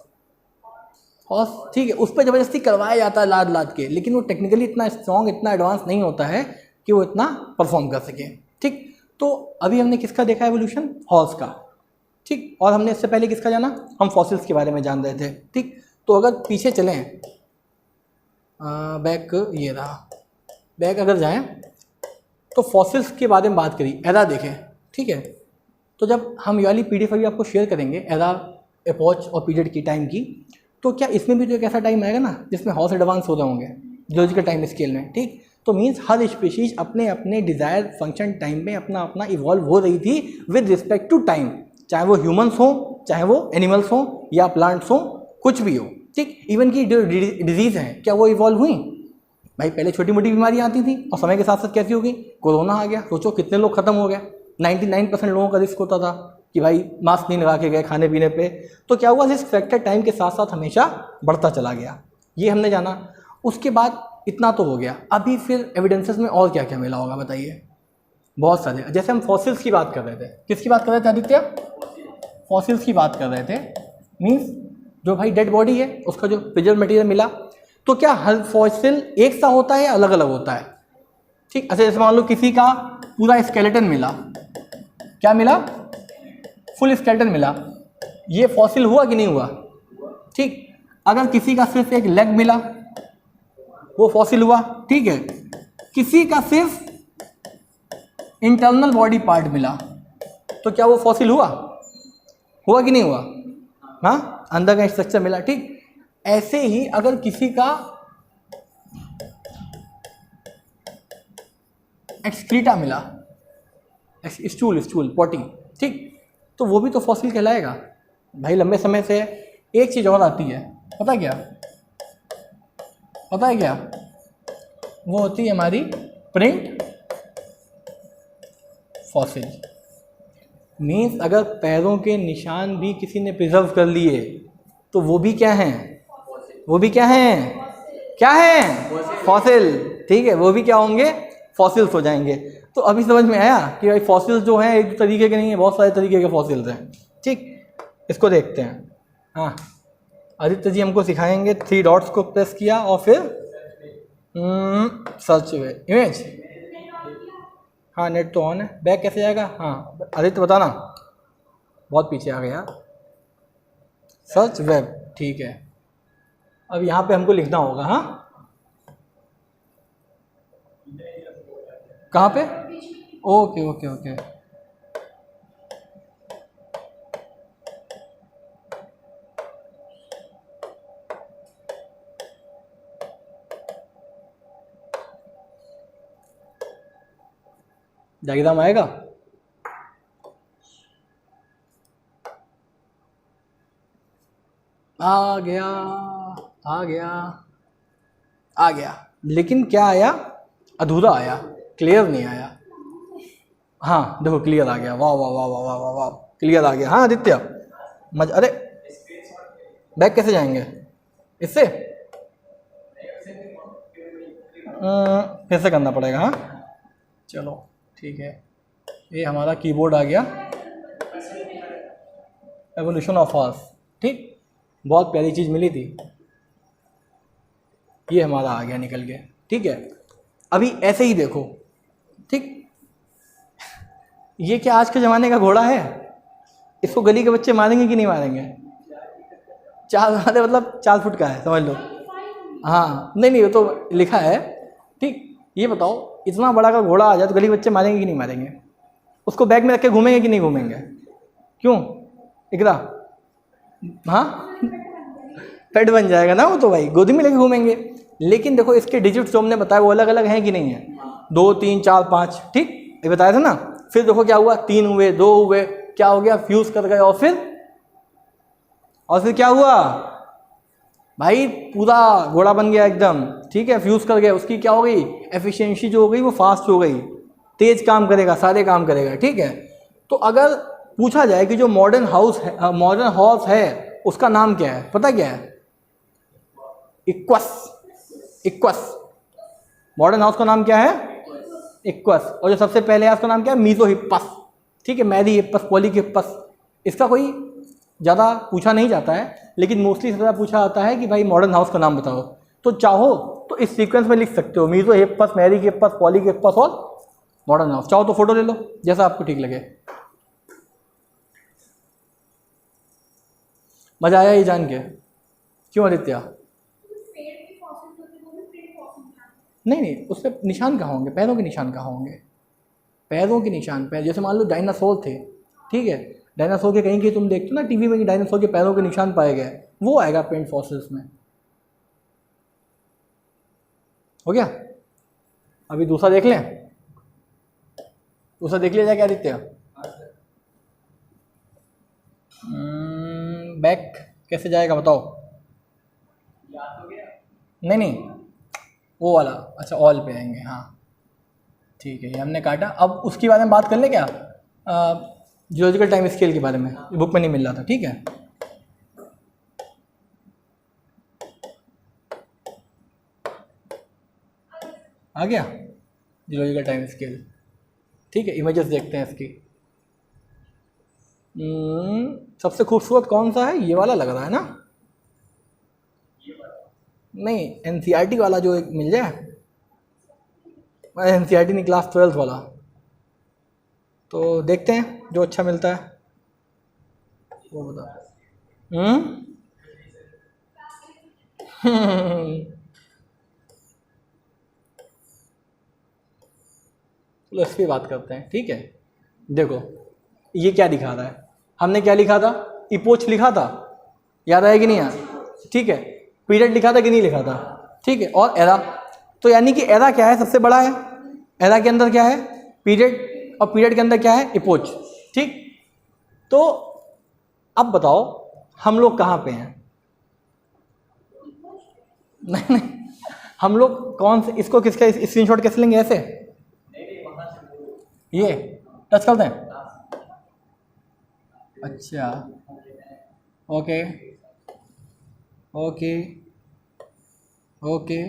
ठीक है, उस पर ज़बरदस्ती करवाया जाता है लाद लाद के, लेकिन वो टेक्निकली इतना स्ट्रॉन्ग, इतना एडवांस नहीं होता है कि वो इतना परफॉर्म कर सके। ठीक, तो अभी हमने किसका देखा एवोल्यूशन, हॉर्स का। ठीक, और हमने इससे पहले किसका जाना, हम फॉसिल्स के बारे में जान रहे थे। ठीक, तो अगर पीछे चलें, बैक, ये रहा बैक, अगर जाएं तो फॉसिल्स के बारे में बात करी, एरा देखें। ठीक है, तो जब हम ये वाली PDF अभी आपको शेयर करेंगे, एरा, एपॉच और पीरियड की टाइम की, तो क्या इसमें भी तो एक ऐसा टाइम आएगा ना जिसमें हॉर्स एडवांस हो रहे होंगे जियोलॉजिकल टाइम स्केल में। ठीक, तो मीन्स हर स्पीशीज अपने अपने डिज़ायर फंक्शन टाइम में अपना अपना इवॉल्व हो रही थी विद रिस्पेक्ट टू टाइम, चाहे वो ह्यूमंस हो, चाहे वो एनिमल्स हो, या प्लांट्स हो, कुछ भी हो। ठीक, इवन की जो डिजीज़ हैं क्या वो इवॉल्व हुई, भाई पहले छोटी मोटी बीमारियाँ आती थी और समय के साथ साथ कैसी हो गई, कोरोना आ गया, सोचो कितने लोग खत्म हो गए, 99% लोगों का रिस्क होता था कि भाई मास्क नहीं लगा के गए खाने पीने पे, तो क्या हुआ, रिस्क फैक्टर टाइम के साथ साथ हमेशा बढ़ता चला गया, ये हमने जाना। उसके बाद इतना तो हो गया, अभी फिर एविडेंसेस में और क्या क्या मिला होगा बताइए, बहुत सारे। जैसे हम फॉसिल्स की बात कर रहे थे, किसकी बात कर रहे थे आदित्य, फॉसिल्स की बात कर रहे थे, मीन्स जो भाई डेड बॉडी है उसका जो प्रिजर्व मटेरियल मिला, तो क्या हर फॉसिल एक सा होता है या अलग अलग होता है। ठीक, अच्छा जैसे मान लो किसी का पूरा स्केलेटन मिला, क्या मिला, फुल स्केलेटन मिला, ये फॉसिल हुआ कि नहीं हुआ। ठीक, अगर किसी का सिर्फ एक लेग मिला वो फॉसिल हुआ। ठीक है, किसी का सिर्फ इंटरनल बॉडी पार्ट मिला तो क्या वो फॉसिल हुआ कि नहीं हुआ, हाँ, अंदर का स्ट्रक्चर मिला। ठीक, ऐसे ही अगर किसी का एक्सक्रीटा मिला, स्टूल पॉटी, ठीक, तो वो भी तो फॉसिल कहलाएगा भाई लंबे समय से। एक चीज़ और आती है, पता है क्या, वो होती है हमारी प्रिंट फॉसिल। मीन्स अगर पैरों के निशान भी किसी ने प्रिजर्व कर लिए तो वो भी क्या हैं, वो भी क्या हैं, क्या हैं, फॉसिल। ठीक है, वो भी क्या होंगे, फॉसिल्स हो जाएंगे। तो अभी समझ में आया कि भाई फॉसिल्स जो हैं एक तरीके के नहीं है, बहुत सारे तरीके के फॉसिल्स हैं। ठीक, इसको देखते हैं। हाँ, आदित्य जी हमको सिखाएंगे। 3 डॉट्स को प्रेस किया और फिर सर्च इमेज। हाँ, नेट तो ऑन है। बैक कैसे जाएगा? हाँ आदित्य बताना, बहुत पीछे आ गया। सर्च वेब, ठीक है। अब यहाँ पे हमको लिखना होगा। हाँ, कहाँ पे? ओके ओके ओके, डायग्राम आएगा। आ गया आ गया आ गया, लेकिन क्या आया, अधूरा आया, क्लियर नहीं आया। हाँ देखो क्लियर आ गया, वाह वाह वाह वाह वाह वाह वाह, क्लियर आ गया। हाँ आदित्य मजा। अरे बैक कैसे जाएंगे इससे? फिर से करना पड़ेगा। हाँ चलो ठीक है, ये हमारा कीबोर्ड आ गया, एवोल्यूशन ऑफ हॉर्स। ठीक, बहुत प्यारी चीज़ मिली थी, ये हमारा आ गया निकल के। ठीक है, अभी ऐसे ही देखो। ठीक, ये क्या आज के ज़माने का घोड़ा है? इसको गली के बच्चे मारेंगे कि नहीं मारेंगे? 4 मतलब 4 फुट का है समझ लो। हाँ नहीं नहीं, वो तो लिखा है। ठीक, ये बताओ इतना बड़ा का घोड़ा आ जाए तो गली के बच्चे मारेंगे कि नहीं मारेंगे? उसको बैग में रख के घूमेंगे कि नहीं घूमेंगे? क्यों इकरा? हाँ पेट बन जाएगा ना वो तो भाई, गोदी में लेके घूमेंगे। लेकिन देखो इसके डिजिट्स जो हमने बताया वो अलग अलग हैं कि नहीं है? 2 3 4 5। ठीक, ये बताया था ना। फिर देखो क्या हुआ, 3 हुए, 2 हुए, क्या हो गया, फ्यूज कर गए। और फिर क्या हुआ भाई, पूरा घोड़ा बन गया एकदम। ठीक है, फ्यूज कर गया, उसकी क्या हो गई, एफिशिएंसी जो हो गई वो फास्ट हो गई, तेज काम करेगा, सारे काम करेगा। ठीक है, तो अगर पूछा जाए कि जो मॉडर्न हाउस है, मॉडर्न हॉर्स है, उसका नाम क्या है, पता क्या है? इक्वस। इक्वस, मॉडर्न हाउस का नाम क्या है? इक्वस। और जो सबसे पहले है उसका नाम क्या है? मीजोहिप्पस। ठीक है, मैरीहिप्पस, पॉलीहिप्पस। इसका कोई ज़्यादा पूछा नहीं जाता है, लेकिन मोस्टली ज़्यादा पूछा जाता है कि भाई मॉडर्न हाउस का नाम बताओ। तो चाहो तो इस सीक्वेंस में लिख सकते हो, मीजोहिप्पस, मैरीहिप्पस, पॉलीहिप्पस और मॉडर्न हाउस। चाहो तो फोटो ले लो, जैसा आपको ठीक लगे। मजा आया ये जान के? क्यों आदित्य? नहीं नहीं, उस पर निशान कहाँ होंगे, पैरों के निशान कहाँ होंगे? पैरों के निशान, पैर जैसे मान लो डायनासोर थे। ठीक है, डायनासोर के कहीं कहीं तुम देखते हो ना टीवी में कि डायनासोर के पैरों के निशान पाए गए, वो आएगा पेंट फॉसिल्स में। हो गया? अभी दूसरा देख लें, दूसरा देख लिया जाए क्या आदित्य? बैक कैसे जाएगा बताओ? नहीं नहीं, वो वाला, अच्छा ऑल पे आएंगे। हाँ ठीक है, ये हमने काटा। अब उसके बारे में बात कर ले क्या, जियोलॉजिकल टाइम स्केल के बारे में, बुक में नहीं मिल रहा था। ठीक है, आ गया जियोलॉजिकल टाइम स्केल। ठीक है, इमेजेस देखते हैं इसकी। सबसे खूबसूरत कौन सा है? ये वाला लग रहा है ना? नहीं, एनसीईआरटी वाला जो एक मिल जाए, एनसीईआरटी नहीं, क्लास 12 वाला। तो देखते हैं जो अच्छा मिलता है वो बता। चलो इस पर बात करते हैं। ठीक है, देखो ये क्या दिखा रहा है, हमने क्या लिखा था, इपोच लिखा था, याद आया कि नहीं यार? ठीक है, पीरियड लिखा था कि नहीं लिखा था? ठीक है, और एरा। तो यानी कि एरा क्या है, सबसे बड़ा है। एरा के अंदर क्या है? पीरियड, और पीरियड के अंदर क्या है? इपोच। ठीक, तो अब बताओ हम लोग कहाँ पे हैं? नहीं नहीं, हम लोग कौन से इसको किसका स्क्रीनशॉट कैसे लेंगे? ऐसे ये टच करते हैं। अच्छा ओके ओके ओके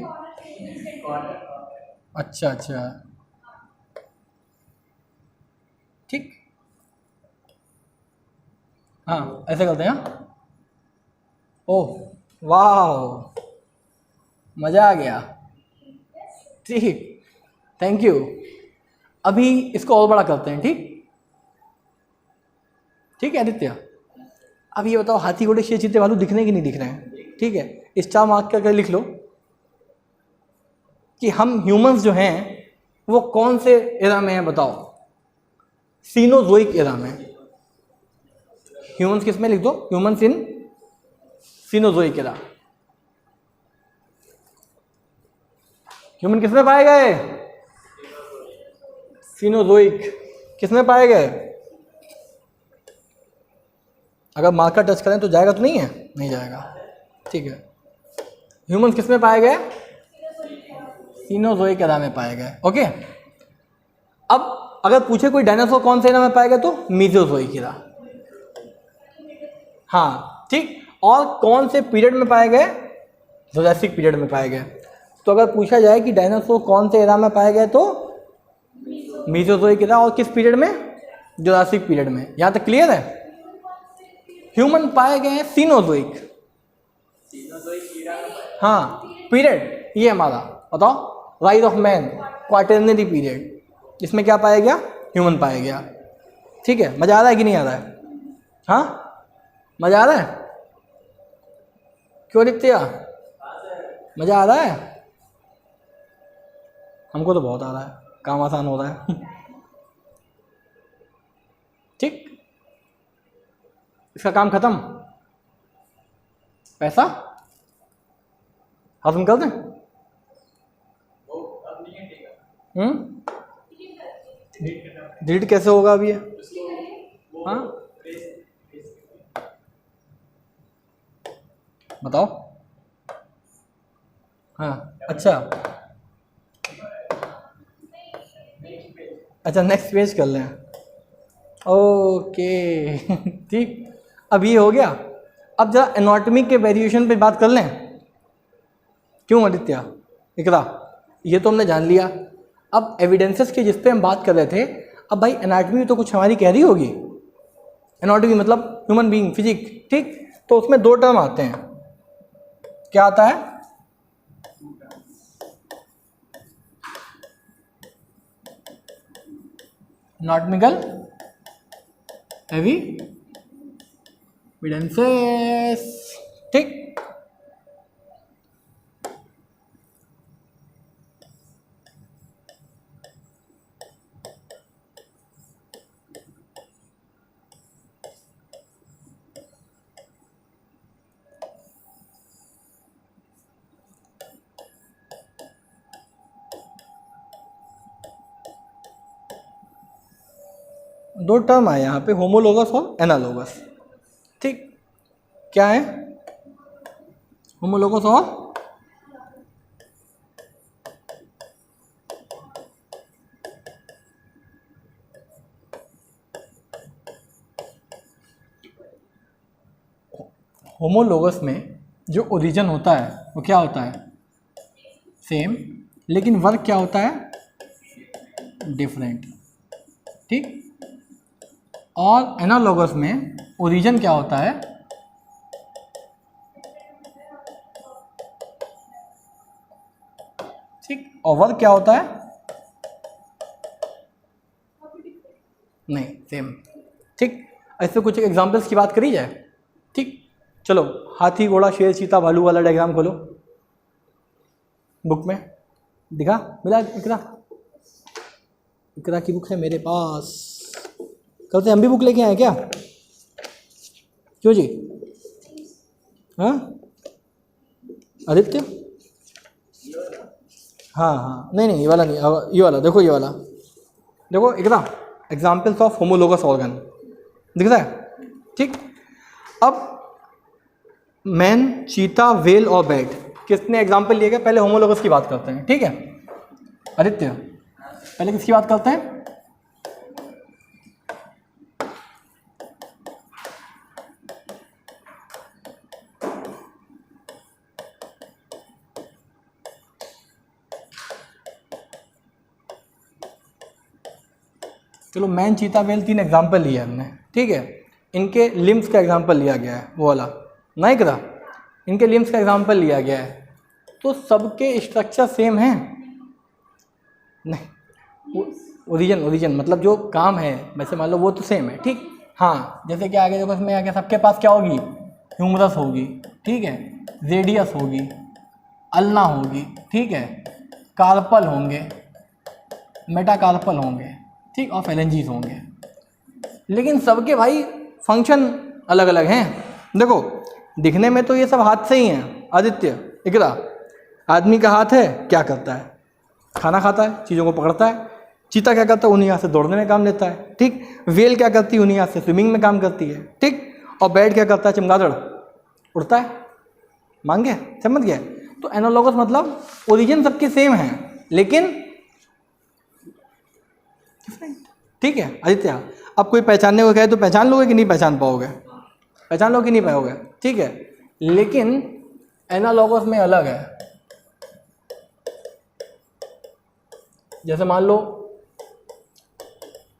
अच्छा अच्छा ठीक, हाँ ऐसे करते हैं। हाँ ओह वाह, मज़ा आ गया। ठीक, थैंक यू। अभी इसको और बड़ा करते हैं। ठीक ठीक है आदित्य, अब ये बताओ हाथी घोड़े शेर चीते भालू दिख रहे हैं कि नहीं दिख रहे हैं? ठीक है, स्टार मार्क करके लिख लो कि हम ह्यूमंस जो हैं वो कौन से एरा में हैं बताओ? सीनोजोइक एरा में। ह्यूमंस किस में लिख दो? Humans in Cenozoic era. Human किस में पाए गए? सीनोजोइक। किस में पाए गए? अगर मार्कर टच करें तो जाएगा तो नहीं है? नहीं जाएगा। ठीक है, ह्यूमन किस में पाए गए? सीनोजोइक एरा में पाए गए। ओके, अब अगर पूछे कोई डायनासोर कौन से एरा में पाए गए तो मीजोजोइक एरा। हाँ ठीक, और कौन से पीरियड में पाए गए? जुरासिक पीरियड में पाए गए। तो अगर पूछा जाए कि डायनासोर कौन से एरा में पाए गए तो मीजोजोइक एरा, और किस पीरियड में? जुरासिक पीरियड में। यहाँ तक क्लियर है? ह्यूमन पाए गए हैं सीनोजोइक। हाँ पीरियड ये हमारा बताओ, rise of man, quaternary period, इसमें क्या पाया गया? ह्यूमन पाया गया। ठीक है, मज़ा आ रहा है कि नहीं आ रहा है? हाँ मज़ा आ रहा है? क्यों नित्या, मज़ा आ रहा है? हमको तो बहुत आ रहा है, काम आसान हो रहा है। ठीक, इसका काम खत्म। पैसा हासिल कर दें? डिलीट कैसे होगा अभी ये? हाँ बताओ। हाँ अच्छा अच्छा, नेक्स्ट पेज कर लें। ओके ठीक, अब ये हो गया। अब जरा एनाटॉमी के वेरिएशन पे बात कर लें। क्यों आदित्य, इकरा, ये तो हमने जान लिया। अब एविडेंसेस के जिस पे हम बात कर रहे थे, अब भाई एनाटॉमी तो कुछ हमारी कह रही होगी। एनाटॉमी मतलब ह्यूमन बीइंग, फिजिक्स। ठीक, तो उसमें दो टर्म आते हैं। क्या आता है? Anatomical evidences. ठीक, दो टर्म आए यहाँ पे, होमोलोगस और एनालोगस। ठीक, क्या है? होमोलोगस और होमोलोगस में जो ओरिजिन होता है वो क्या होता है? सेम, लेकिन वर्क क्या होता है? डिफरेंट। ठीक, और एनालॉगस में ओरिजिन क्या होता है? ठीक, और वर्क क्या होता है? नहीं, सेम। ठीक, ऐसे कुछ एग्जांपल्स की बात करी जाए। ठीक, चलो हाथी घोड़ा शेर चीता भालू वाला डायग्राम खोलो बुक में, दिखा मिला? इकरा, इकरा की बुक है मेरे पास। कल से हम भी बुक लेके आए क्या? क्यों जी? हाँ आदित्य, हाँ हाँ, नहीं नहीं ये वाला नहीं, ये वाला देखो, ये वाला देखो। इकरा, एग्जाम्पल्स ऑफ होमोलोगस ऑर्गन दिख रहा है? ठीक, अब मैन, चीता, व्हेल और बैट, किसने एग्जाम्पल लिया गया, पहले होमोलोगस की बात करते हैं, ठीक है। आदित्य, पहले किसकी बात करते हैं? चलो मैन, चीता, वेल, 3 एग्जाम्पल लिए हमने, ठीक है। इनके लिम्स का एग्जाम्पल लिया गया है, वो वाला नाइक्रा, इनके लिम्स का एग्जाम्पल लिया गया है। तो सबके स्ट्रक्चर सेम हैं? नहीं, ओरिजिन मतलब जो काम है वैसे मान लो वो तो सेम है, ठीक। हाँ, जैसे कि आगे देखो, इसमें आगे सबके पास क्या होगी? ह्यूमरस होगी, ठीक है, रेडियस होगी, अल्ना होगी, ठीक है, कार्पल होंगे, मेटाकार्पल होंगे, ठीक, और फेलेंजीज होंगे। लेकिन सबके भाई फंक्शन अलग अलग हैं। देखो दिखने में तो ये सब हाथ से ही हैं। आदित्य, इकरा, आदमी का हाथ है, क्या करता है? खाना खाता है, चीज़ों को पकड़ता है। चीता क्या करता है? उन्हीं हाथ से दौड़ने में काम लेता है, ठीक। वेल क्या करती है? उन्हीं हाथ से स्विमिंग में काम करती है, ठीक। और बैट क्या करता है? चमगादड़ उड़ता है। मान गए? समझ गए? तो एनालॉगस मतलब ओरिजिन सबके सेम है लेकिन डिफरेंट, ठीक है। आदित्य, अब कोई पहचानने को कहे तो पहचान लोगे कि नहीं पहचान पाओगे? पहचान लो कि नहीं पाओगे, ठीक है। लेकिन एनालॉगस में अलग है। जैसे मान लो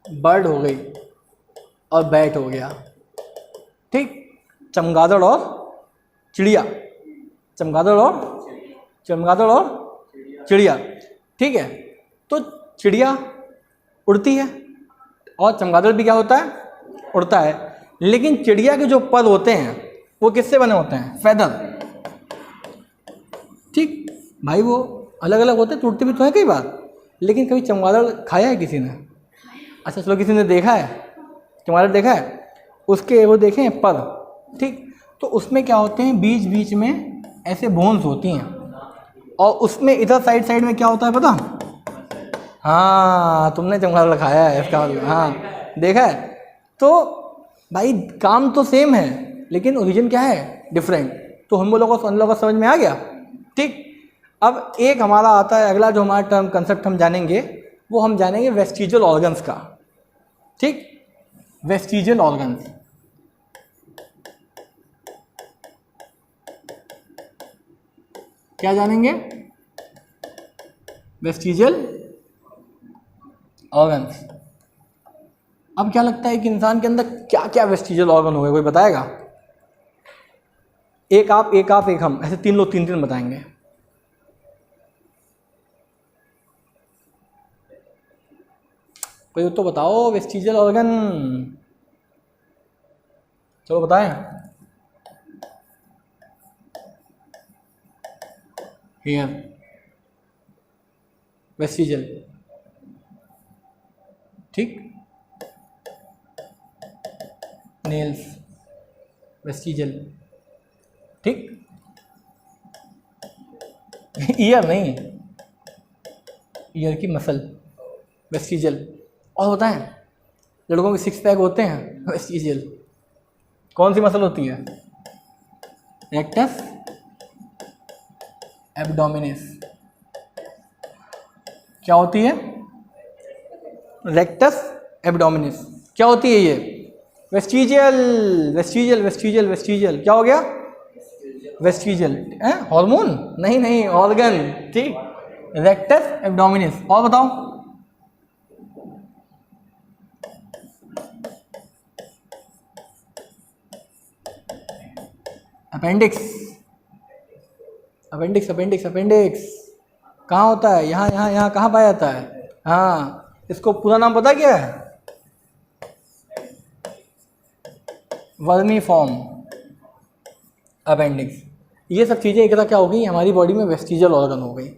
बर्ड हो गई और बैट हो गया, ठीक। चमगादड़ और चिड़िया, चमगादड़ और चिड़िया, ठीक है। तो चिड़िया उड़ती है और चमगादड़ भी क्या होता है? उड़ता है। लेकिन चिड़िया के जो पर होते हैं वो किससे बने होते हैं? फेदर, ठीक भाई। वो अलग अलग होते हैं, टूटते भी तो हैं कई बार। लेकिन कभी चमगादड़ खाया है किसी ने? अच्छा चलो, किसी ने देखा है चमगादड़? देखा है? उसके वो देखे हैं पर, ठीक। तो उसमें क्या होते हैं? बीच बीच में ऐसे बोन्स होती हैं और उसमें इधर साइड में क्या होता है पता? हाँ, तुमने चमगादड़ खाया है इसका मतलब, हाँ देखा है। तो भाई काम तो सेम है लेकिन ओरिजिन क्या है? डिफरेंट। तो हम लोगों को अनलोगस समझ में आ गया, ठीक। अब एक हमारा आता है अगला, जो हमारा टर्म कंसेप्ट हम जानेंगे वो हम जानेंगे वेस्टिजियल ऑर्गन्स का, ठीक। वेस्टिजियल ऑर्गन्स, क्या जानेंगे? Vestigial organs. अब क्या लगता है कि इंसान के अंदर क्या क्या वेस्टिजियल ऑर्गन होंगे? कोई बताएगा? एक आप, एक आप, एक हम, ऐसे 3 लोग 3 बताएंगे। कोई तो बताओ वेस्टिजियल ऑर्गन, चलो बताएं। हेयर वेस्टिजियल, ठीक। नेल्स वेस्टिजियल, ठीक। ईयर नहीं, ईयर की मसल वेस्टिजियल। और होता है लड़कों के 6 पैक होते हैं, वेस्टिजियल। कौन सी मसल होती है? Rectus abdominis. क्या होती है? Rectus abdominis. क्या होती है ये? Vestigial, vestigial, vestigial, vestigial. क्या हो गया? वेस्टिजियल। हार्मोन नहीं, ऑर्गन, ठीक। Rectus abdominis. और बताओ? अपेंडिक्स, अपेंडिक्स, अपेंडिक्स, अपेंडिक्स कहाँ होता है? यहाँ कहाँ पाया जाता है? हाँ, इसको पूरा नाम पता क्या है? Vermiform appendix. ये सब चीज़ें एक क्या हो गई? हमारी बॉडी में वेस्टिजियल ऑर्गन हो गई,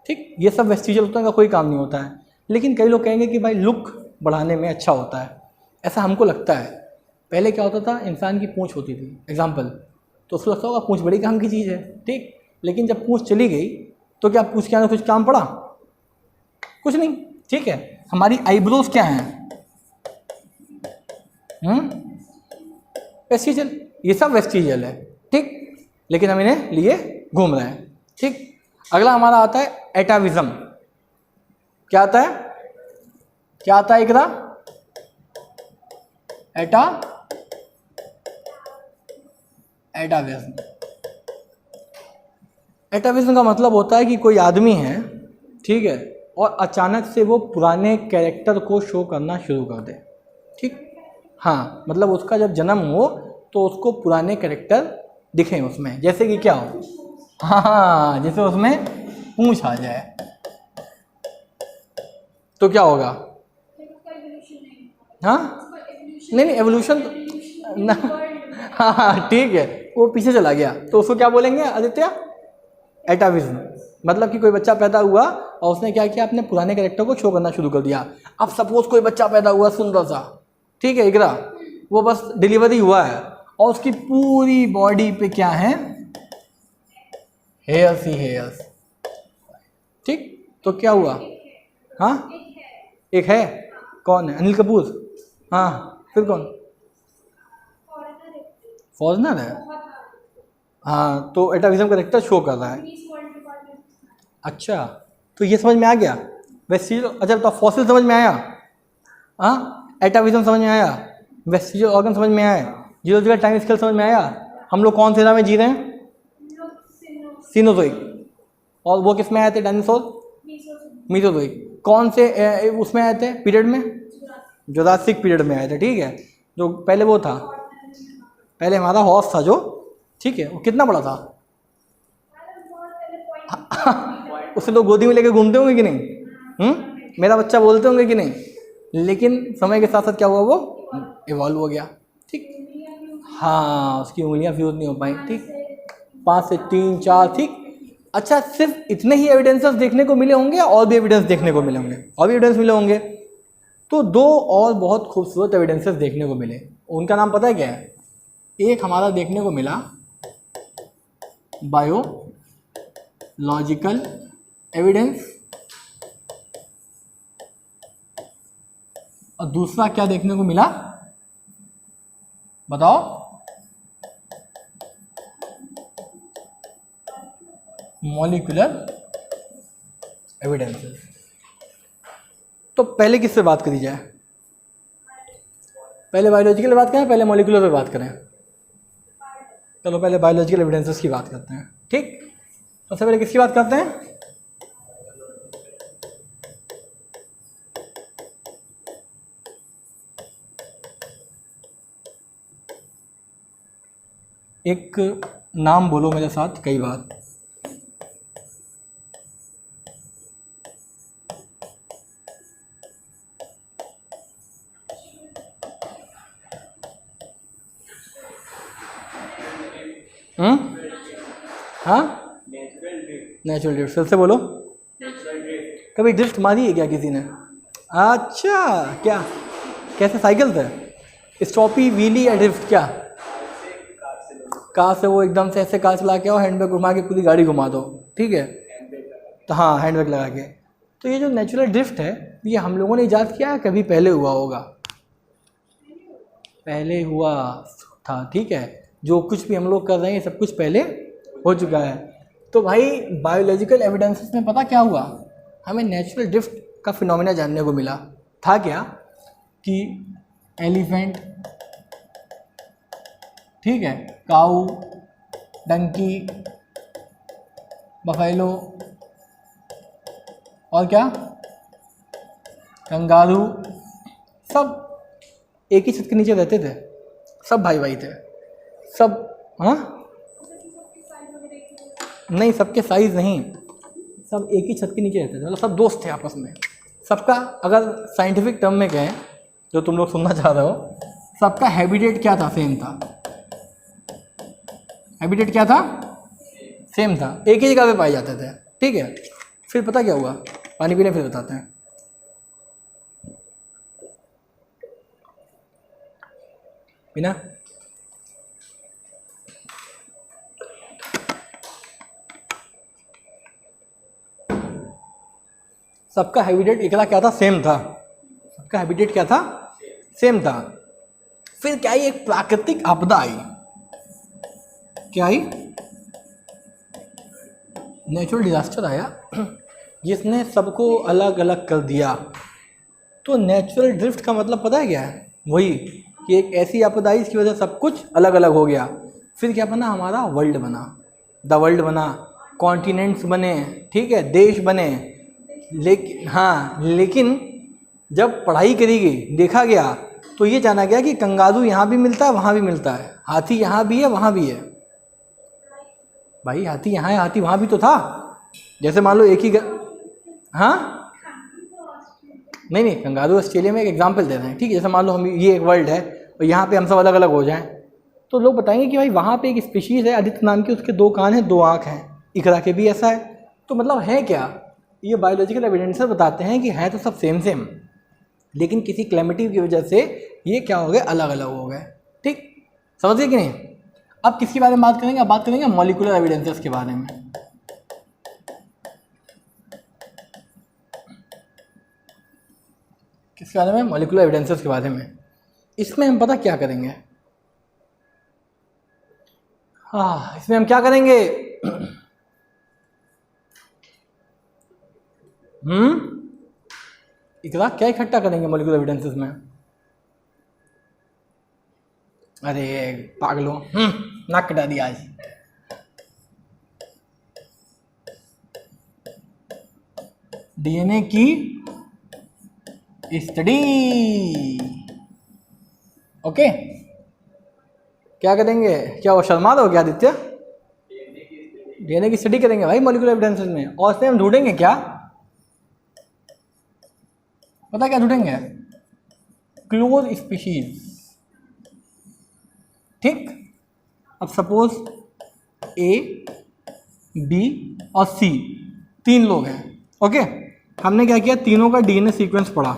ठीक। ये सब वेस्टिजियल होता है, का कोई काम नहीं होता है। लेकिन कई लोग कहेंगे कि भाई लुक बढ़ाने में अच्छा होता है, ऐसा हमको लगता है। पहले क्या होता था? इंसान की पूंछ होती थी, एग्जाम्पल, तो उसको लगता होगा पूंछ बड़ी काम की चीज़ है, ठीक। लेकिन जब पूंछ चली गई तो क्या पूंछ के अंदर कुछ काम पड़ा? कुछ नहीं, ठीक है। हमारी आईब्रोज क्या हैं? वेस्टिजियल। ये सब वेस्टिजियल है, ठीक। लेकिन हम इन्हें लिए घूम रहे हैं। ठीक, अगला हमारा आता है एटाविज्म। क्या आता है, क्या आता है इकरा? एटाविज्म। एटाविज्म का मतलब होता है कि कोई आदमी है, ठीक है, और अचानक से वो पुराने कैरेक्टर को शो करना शुरू कर दे। ठीक, हाँ, मतलब उसका जब जन्म हो तो उसको पुराने कैरेक्टर दिखें उसमें, जैसे कि क्या हो, हाँ, जैसे उसमें पूंछ आ जाए तो क्या होगा? हाँ, नहीं नहीं, एवोल्यूशन ना, हाँ ठीक है, वो पीछे चला गया तो उसको क्या बोलेंगे आदित्य? एटाविज्म। मतलब कि कोई बच्चा पैदा हुआ और उसने क्या किया, अपने पुराने कैरेक्टर को शो करना शुरू कर दिया। अब सपोज कोई बच्चा पैदा हुआ सुंदर सा, ठीक है इकरा, वो बस डिलीवरी हुआ है और उसकी पूरी बॉडी पे क्या है? हेयर्स ही हेयर्स। ठीक, तो क्या हुआ? हाँ, एक है, कौन है? अनिल कपूर। हाँ, फिर कौन? फॉरनर है। हाँ, तो एटाविज्म कैरेक्टर शो कर रहा है। अच्छा, तो ये समझ में आ गया वेस्टिजियल। अच्छा, तो फॉसिल समझ में आया? हाँ, एटाविज्म समझ में आया, वेस्टिजियल ऑर्गन समझ में आया, जियोलॉजिकल टाइम स्केल समझ में आया। हम लोग कौन से एरा में जी रहे हैं? सीनोजोइक। और वो किस में आए थे डायनासोर? मीसोजोइक। कौन से उसमें आए थे पीरियड में? जुरासिक पीरियड में आए थे। ठीक है, जो पहले वो था, पहले हमारा हॉर्स था जो, ठीक है, वो कितना बड़ा था? उसे लोग गोदी में लेके घूमते होंगे कि नहीं? मेरा बच्चा बोलते होंगे कि नहीं? लेकिन समय के साथ साथ क्या हुआ, वो इवॉल्व हो गया। ठीक, हाँ, उसकी उंगलियां फ्यूज नहीं हो पाई। ठीक, 5 से 3 4। ठीक, अच्छा, सिर्फ इतने ही एविडेंसेस देखने को मिले होंगे और भी एविडेंस देखने को मिले होंगे? और भी एविडेंस मिले होंगे। तो 2 और बहुत खूबसूरत एविडेंसेस देखने को मिले, उनका नाम पता है क्या है? एक हमारा देखने को मिला बायोलॉजिकल एविडेंस, और दूसरा क्या देखने को मिला बताओ? Molecular evidences. तो पहले किस पे बात करी जाए? पहले बायोलॉजिकल बात करें, पहले मॉलिक्यूलर पे बात करें? चलो पहले बायोलॉजिकल एविडेंसेस की बात करते हैं। ठीक, सबसे पहले किसकी बात करते हैं? एक नाम बोलो मेरे साथ कई बार। हाँ, नेचुरल ड्रिफ्ट। फिर से बोलो। कभी ड्रिफ्ट मारी है क्या किसी ने? अच्छा, क्या कैसे? साइकिल से? स्टॉपी, व्हीली या ड्रिफ्ट? क्या कार से? वो एकदम से ऐसे कार चला के आओ, हैंड ब्रेक घुमा के पूरी गाड़ी घुमा दो, ठीक है, तो हाँ, हैंड ब्रेक लगा के। तो ये जो नेचुरल ड्रिफ्ट है, ये हम लोगों ने ईजाद किया है, कभी पहले हुआ होगा? पहले हुआ था। ठीक है, जो कुछ भी हम लोग कर रहे हैं सब कुछ पहले हो चुका है। तो भाई बायोलॉजिकल एविडेंसेस में पता क्या हुआ, हमें नेचुरल ड्रिफ्ट का फिनोमेना जानने को मिला। था क्या कि एलिफेंट, ठीक है, काऊ, डंकी, बफेलो, और क्या, कंगारू, सब एक ही छत के नीचे रहते थे, सब भाई भाई थे, सब। हाँ, नहीं, सबके साइज नहीं, सब एक ही छत के नीचे रहते थे, मतलब सब दोस्त थे आपस में। सबका, अगर साइंटिफिक टर्म में कहें जो तुम लोग सुनना चाह रहे हो, सबका हैबिटेट क्या था? सेम था। हैबिटेट क्या था? सेम था, एक ही जगह पे पाए जाते थे। ठीक है, फिर पता क्या हुआ, पानी पीने फिर बताते हैं। बिना सबका हैबिटेट एकला क्या था? सेम था। सबका हैबिटेट क्या था? सेम था। फिर क्या आई? एक प्राकृतिक आपदा आई। क्या आई? नेचुरल डिज़ास्टर आया जिसने सबको अलग अलग कर दिया। तो नेचुरल ड्रिफ्ट का मतलब पता है क्या है? वही कि एक ऐसी आपदा आई जिसकी वजह से सब कुछ अलग अलग हो गया। फिर क्या बना? हमारा वर्ल्ड बना, द वर्ल्ड बना, कॉन्टिनेंट्स बने, ठीक है, देश बने। लेकिन जब पढ़ाई करी गई, देखा गया, तो ये जाना गया कि कंगारू यहाँ भी मिलता है, वहाँ भी मिलता है, हाथी यहाँ भी है, वहाँ भी है। भाई हाथी यहाँ है, हाथी वहाँ भी तो था। जैसे मान लो एक ही हाँ नहीं, कंगारू ऑस्ट्रेलिया में एक एग्जांपल दे रहे हैं, ठीक है। जैसे मान लो हम ये एक वर्ल्ड है और यहाँ पे हम सब अलग अलग हो जाएं, तो लोग बताएंगे कि भाई वहाँ पे एक स्पीशीज़ है आदित्य नाम की, उसके 2 कान हैं, 2 आँख हैं। इकरा के भी ऐसा है। तो मतलब है क्या? ये बायोलॉजिकल एविडेंसेस बताते हैं कि है तो सब सेम, लेकिन किसी क्लेमिटी की वजह से ये क्या हो गए? अलग अलग हो गए। ठीक, समझ गए कि नहीं? अब किसके बारे में बात करेंगे? अब बात करेंगे मॉलिक्यूलर एविडेंसेस के बारे में। किसके बारे में? मॉलिक्यूलर एविडेंसेस के बारे में। इसमें हम पता क्या करेंगे? हाँ, इसमें हम क्या करेंगे? इकरा क्या इकट्ठा करेंगे मॉलिक्यूलर एविडेंसेस में? अरे पागलों, नाक कटा दिया आज। डीएनए की स्टडी। ओके, क्या करेंगे? क्या वो शर्मा हो गया आदित्य? डीएनए की स्टडी करेंगे भाई मॉलिक्यूलर एविडेंसेस में। और उसमें हम ढूंढेंगे क्या? पता क्या ढूंढेंगे? Close species. ठीक, अब सपोज ए, बी और सी 3 लोग हैं। ओके, हमने क्या किया? तीनों का डीएनए सीक्वेंस पढ़ा।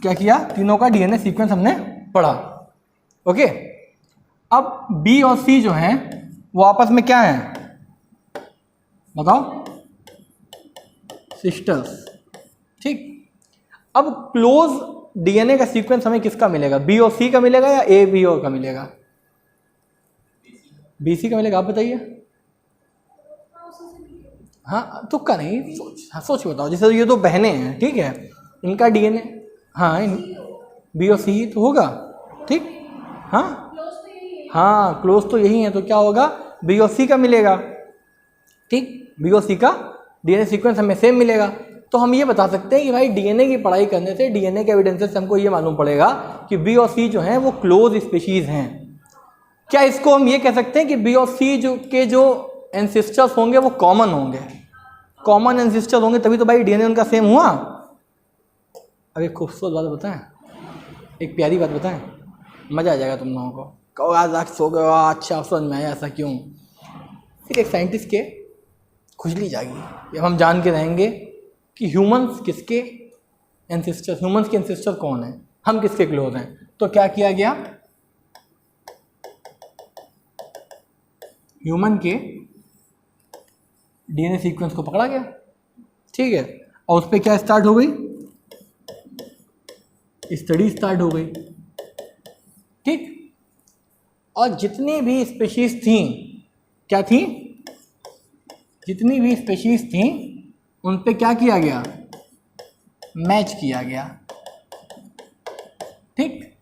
क्या किया? तीनों का डीएनए सीक्वेंस हमने पढ़ा। ओके, अब बी और सी जो हैं वो आपस में क्या हैं? बताओ। सिस्टर्स। ठीक, अब क्लोज डीएनए का सीक्वेंस हमें किसका मिलेगा? बी और सी का मिलेगा या ए बी और का मिलेगा? बी सी का मिलेगा। आप बताइए। हाँ, तुक्का नहीं, सोच बताओ। जैसे ये 2 बहनें हैं, ठीक है, इनका डीएनए, हाँ, बी और सी तो होगा। ठीक, हाँ, क्लोज तो यही है, तो क्या होगा? बी और सी का मिलेगा। ठीक, बी और सी का डीएनए सीक्वेंस हमें सेम मिलेगा। तो हम ये बता सकते हैं कि भाई डीएनए की पढ़ाई करने से, डीएनए के एविडेंसेस से हमको ये मालूम पड़ेगा कि बी और सी जो हैं वो क्लोज स्पीशीज़ हैं। क्या इसको हम ये कह सकते हैं कि बी और सी जो एंसेस्टर्स होंगे वो कॉमन होंगे? कॉमन एंसेस्टर्स होंगे तभी तो भाई डीएनए उनका सेम हुआ। अब एक खूबसूरत बात बताएं, एक प्यारी बात बताएं, मज़ा आ जाएगा तुम लोगों को। कहो आज सो गए, अच्छा समझ में आया, ऐसा क्यों? फिर एक साइंटिस्ट के खुजली जाएगी जब हम जान के रहेंगे कि ह्यूमंस किसके एंसेस्टर्स, ह्यूमंस के एंसेस्टर कौन है, हम किसके क्लोज हैं। तो क्या किया गया? ह्यूमन के डीएनए सीक्वेंस को पकड़ा गया, ठीक है, और उस पर क्या स्टार्ट हो गई? स्टडी स्टार्ट हो गई। ठीक, और जितनी भी स्पीशीज थी, क्या थी? जितनी भी स्पीशीज थी उन पे क्या किया गया? मैच किया गया। ठीक,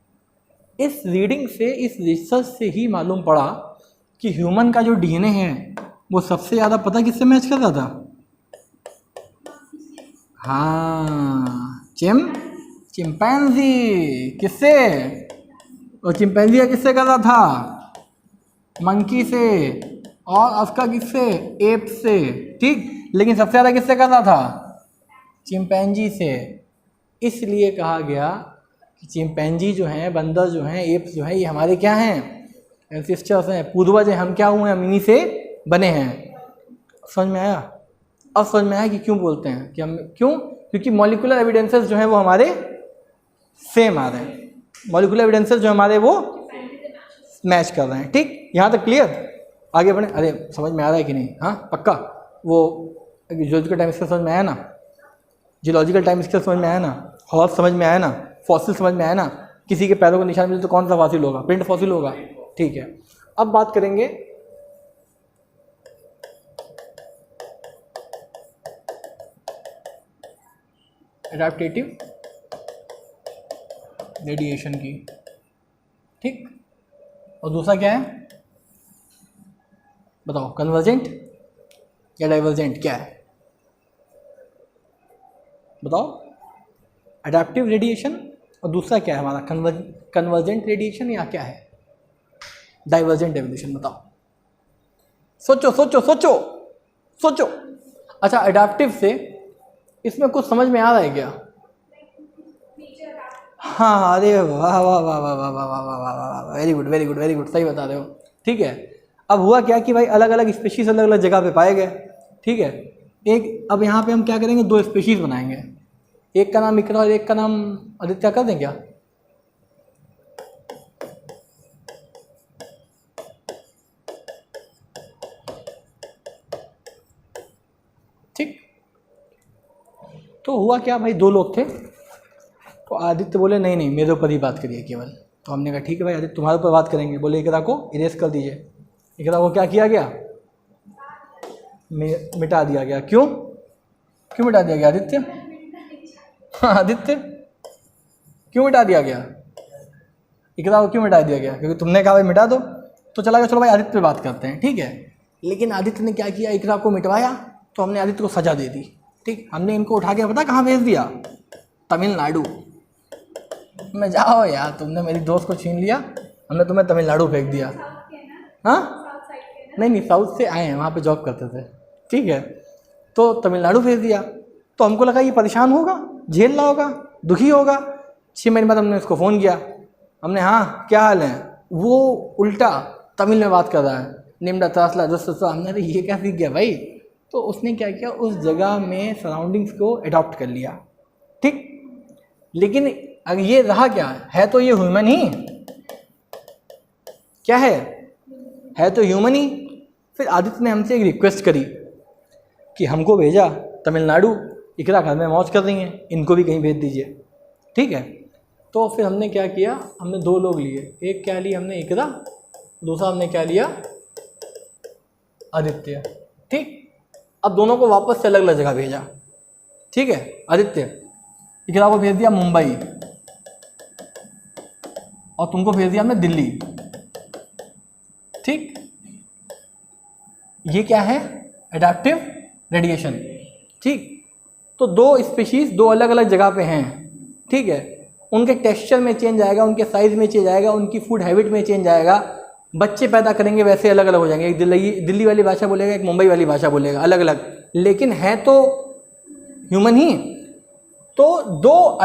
इस रीडिंग से, इस रिसर्च से ही मालूम पड़ा कि ह्यूमन का जो डीएनए है वो सबसे ज़्यादा पता किससे मैच कर रहा था? हाँ, चिंपैंजी। किससे? और चिंपैंजी किससे कर रहा था? मंकी से। और उसका किससे? एप से। ठीक, लेकिन सबसे ज़्यादा किससे कर रहा था? चिंपैंजी से। इसलिए कहा गया कि चिंपैंजी जो हैं, बंदर जो हैं, एप्स जो हैं, ये हमारे क्या हैं? एंसेस्टर्स हैं, पूर्वज हैं। हम क्या हुए? हम इन्हीं से बने हैं। समझ में आया? अब समझ में आया कि क्यों बोलते हैं कि हम क्यों? क्योंकि मॉलिक्यूलर एविडेंसेस जो हैं वो हमारे सेम आ रहे हैं। मॉलिक्यूलर एविडेंसेस जो हमारे वो मैच कर रहे हैं। ठीक, यहाँ तक क्लियर? आगे बढ़े। अरे समझ में आ रहा है कि नहीं? हाँ पक्का। वो जियोलॉजिकल टाइम स्केल समझ में आया ना? जियोलॉजिकल टाइम स्केल समझ में आया ना? हॉर्स समझ में आया ना? फॉसिल समझ में आया ना? किसी के पैरों को निशान मिले तो कौन सा फॉसिल होगा? प्रिंट फॉसिल होगा। ठीक है, अब बात करेंगे एडाप्टेटिव रेडिएशन की, ठीक। और दूसरा क्या है बताओ, कन्वर्जेंट या डाइवर्जेंट, क्या है बताओ? एडाप्टिव रेडिएशन और दूसरा क्या है हमारा, कन्वर्जेंट रेडिएशन या क्या है डाइवर्जेंट रेडिएशन, बताओ। सोचो सोचो सोचो सोचो। अच्छा, एडाप्टिव से इसमें कुछ समझ में आ रहा है क्या? हाँ, अरे वाह वाह वाह वाह वाह वाह वाह वाह वाह वाह, very good very good very good, सही बता रहे हो, ठीक है। अब हुआ क्या कि भाई अलग अलग स्पीशीज अलग अलग जगह पे पाए गए, ठीक है। एक अब यहाँ पे हम क्या करेंगे, दो स्पीशीज बनाएंगे, एक का नाम इकरा और एक का नाम आदित्य, कर दें क्या? ठीक। तो हुआ क्या भाई, दो लोग थे, तो आदित्य बोले नहीं नहीं मेरे ऊपर ही बात करिए केवल। तो हमने कहा ठीक है भाई आदित्य तुम्हारे ऊपर बात करेंगे। बोले इकरा को इरेज कर दीजिए। इकरा को क्या किया गया, मिटा दिया गया। क्यों क्यों मिटा दिया गया आदित्य? हाँ आदित्य, क्यों मिटा दिया गया? इकरा को क्यों मिटा दिया गया? क्योंकि तुमने कहा भाई मिटा दो, तो चला गया। चलो भाई आदित्य पे बात करते हैं, ठीक है। लेकिन आदित्य ने क्या किया, इकरा को मिटवाया, तो हमने आदित्य को सजा दे दी, ठीक। हमने इनको उठा के पता कहाँ भेज दिया, तमिलनाडु में। जाओ यार, तुमने मेरी दोस्त को छीन लिया, हमने तुम्हें तमिलनाडु फेंक दिया। हाँ नहीं नहीं, साउथ से आए हैं, वहाँ पे जॉब करते थे, ठीक है। तो तमिलनाडु भेज दिया, तो हमको लगा ये परेशान होगा, झेल रहा होगा, दुखी होगा। 6 महीने बाद हमने उसको फ़ोन किया, हमने हाँ क्या हाल है, वो उल्टा तमिल में बात कर रहा है, निम्डा त्रासला दोस्तों। हमने ये क्या सीख गया भाई? तो उसने क्या किया, उस जगह में सराउंडिंग्स को अडॉप्ट कर लिया, ठीक। लेकिन अगर ये रहा क्या है, तो ये ह्यूमन ही, क्या है तो ह्यूमन ही। फिर आदित्य ने हमसे एक रिक्वेस्ट करी कि हमको भेजा तमिलनाडु, इकरा घर में मौज कर रही हैं, इनको भी कहीं भेज दीजिए, ठीक है। तो फिर हमने क्या किया, हमने 2 लोग लिए, एक क्या लिया हमने इकरा, दूसरा हमने क्या लिया आदित्य, ठीक। अब दोनों को वापस से अलग अलग जगह भेजा, ठीक है। आदित्य इकरा को भेज दिया मुंबई, और तुमको भेज दिया हमने दिल्ली, ठीक। ये क्या है, एडाप्टिव रेडिएशन, ठीक। तो 2 स्पीशीज 2 अलग अलग जगह पे हैं, ठीक है। उनके टेक्सचर में चेंज आएगा, उनके साइज में चेंज आएगा, उनकी फूड हैबिट में चेंज आएगा, बच्चे पैदा करेंगे वैसे अलग अलग हो जाएंगे। एक दिल्ली वाली भाषा बोलेगा, एक मुंबई वाली भाषा बोलेगा, अलग अलग, लेकिन है तो ह्यूमन ही। तो 2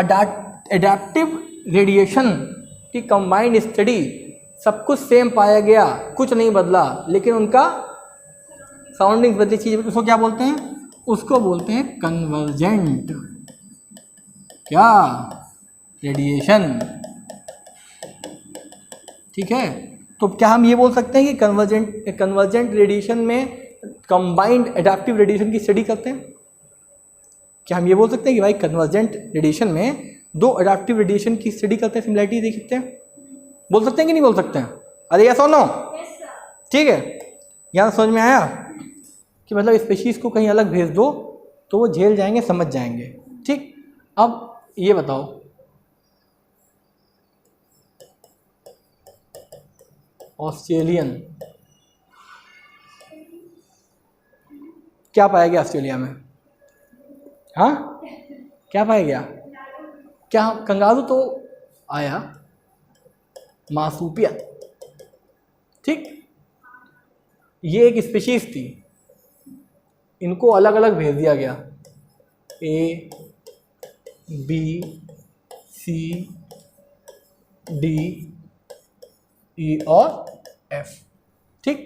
एडाप्टिव रेडिएशन की कंबाइंड स्टडी, सब कुछ सेम पाया गया, कुछ नहीं बदला, लेकिन उनका साउंडिंग बदली चीज़, उसको क्या बोलते हैं? उसको बोलते हैं कन्वर्जेंट क्या रेडिएशन, ठीक है। तो क्या हम ये बोल सकते हैं कि कन्वर्जेंट रेडिएशन में कंबाइंड एडाप्टिव रेडिएशन की स्टडी करते हैं? क्या हम ये बोल सकते हैं कि भाई कन्वर्जेंट रेडिएशन में 2 एडाप्टिव रेडिएशन की स्टडी करते हैं, सिमिलरिटी देख सकते हैं? बोल सकते हैं कि नहीं बोल सकते हैं? अरे यस और नो, ठीक है। यहाँ समझ में आया कि मतलब स्पीशीज़ को कहीं अलग भेज दो तो वो झेल जाएंगे, समझ जाएंगे, ठीक। अब ये बताओ, ऑस्ट्रेलियन क्या पाया गया ऑस्ट्रेलिया में? हाँ क्या पाया गया? क्या कंगारू तो आया, मार्सुपियन, ठीक। ये एक स्पीशीज थी, इनको अलग अलग भेज दिया गया, A, B, C, D, E और F, ठीक।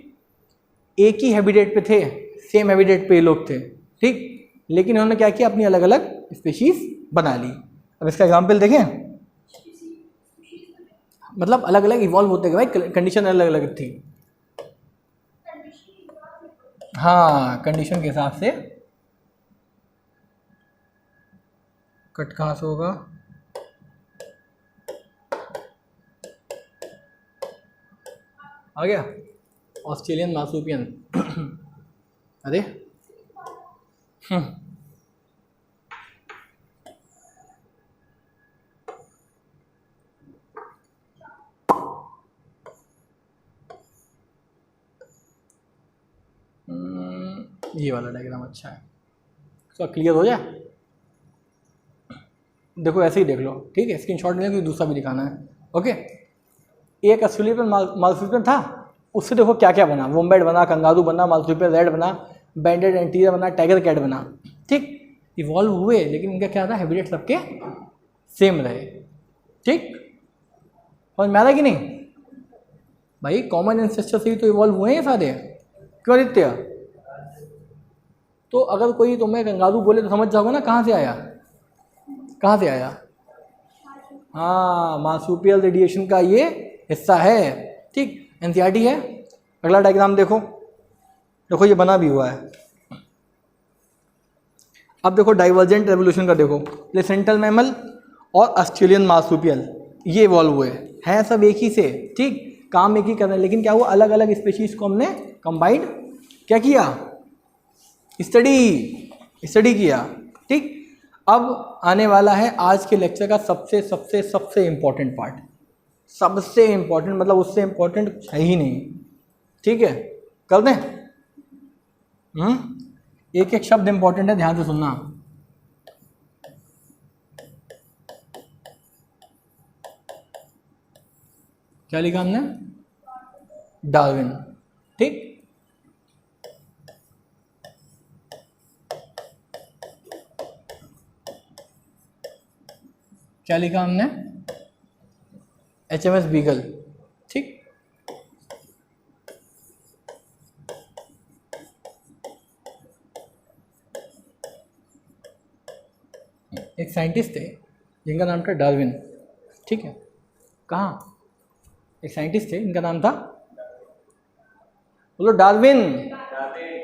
एक ही हैबिटेट पे थे, सेम हैबिटेट पे ये लोग थे, ठीक। लेकिन इन्होंने क्या किया, अपनी अलग अलग स्पीशीज बना ली। अब इसका एग्जाम्पल देखें, मतलब अलग अलग इवॉल्व होते गए भाई, कंडीशन अलग अलग थी। हाँ कंडीशन के हिसाब से। कट कहाँ से होगा? आ गया ऑस्ट्रेलियन मार्सुपियन। अरे ये वाला डायग्राम अच्छा है, तो क्लियर हो जाए। देखो ऐसे ही देख लो, ठीक है, स्क्रीनशॉट लेना क्योंकि दूसरा भी दिखाना है। ओके, एक अस्ट्रेलियन मार्सुपियल था, उससे देखो क्या क्या बना, वोम्बेट बना, कंगारू बना, मार्सुपियल रेड बना, बैंडेड एंटीरियर बना, टाइगर कैट बना। ठीक, इवॉल्व हुए लेकिन इनका क्या था, हैबिटेट सबके सेम रहे। ठीक, समझ में आ रहा है कि नहीं भाई? कॉमन एंसेस्टर से ही तो इवॉल्व हुए हैं सारे, क्यों आदित्य? तो अगर कोई तुम्हें कंगारू बोले तो समझ जाओगे ना कहाँ से आया, कहाँ से आया। हाँ, मार्सुपियल रेडिएशन का ये हिस्सा है। ठीक, एनसीईआरटी है। अगला डायग्राम देखो, देखो ये बना भी हुआ है। अब देखो डाइवर्जेंट रेवोल्यूशन का देखो, प्लेसेंटल मैमल और ऑस्ट्रेलियन मार्सुपियल ये इवॉल्व हुए हैं, सब एक ही से। ठीक, काम एक ही कर रहे हैं, लेकिन क्या हुआ, अलग अलग स्पीशीज को हमने कंबाइंड क्या किया, स्टडी किया। ठीक, अब आने वाला है आज के लेक्चर का सबसे सबसे सबसे इम्पोर्टेंट पार्ट, सबसे इम्पोर्टेंट, मतलब उससे इम्पोर्टेंट कुछ है ही नहीं। ठीक है, कर दें? एक एक शब्द इम्पोर्टेंट है, ध्यान से सुनना। क्या लिखा हमने? डार्विन। ठीक, क्या लिखा हमने? HMS beagle. ठीक, एक साइंटिस्ट थे जिनका नाम था डार्विन। ठीक है, कहाँ? एक साइंटिस्ट थे, इनका नाम था, बोलो डार्विन,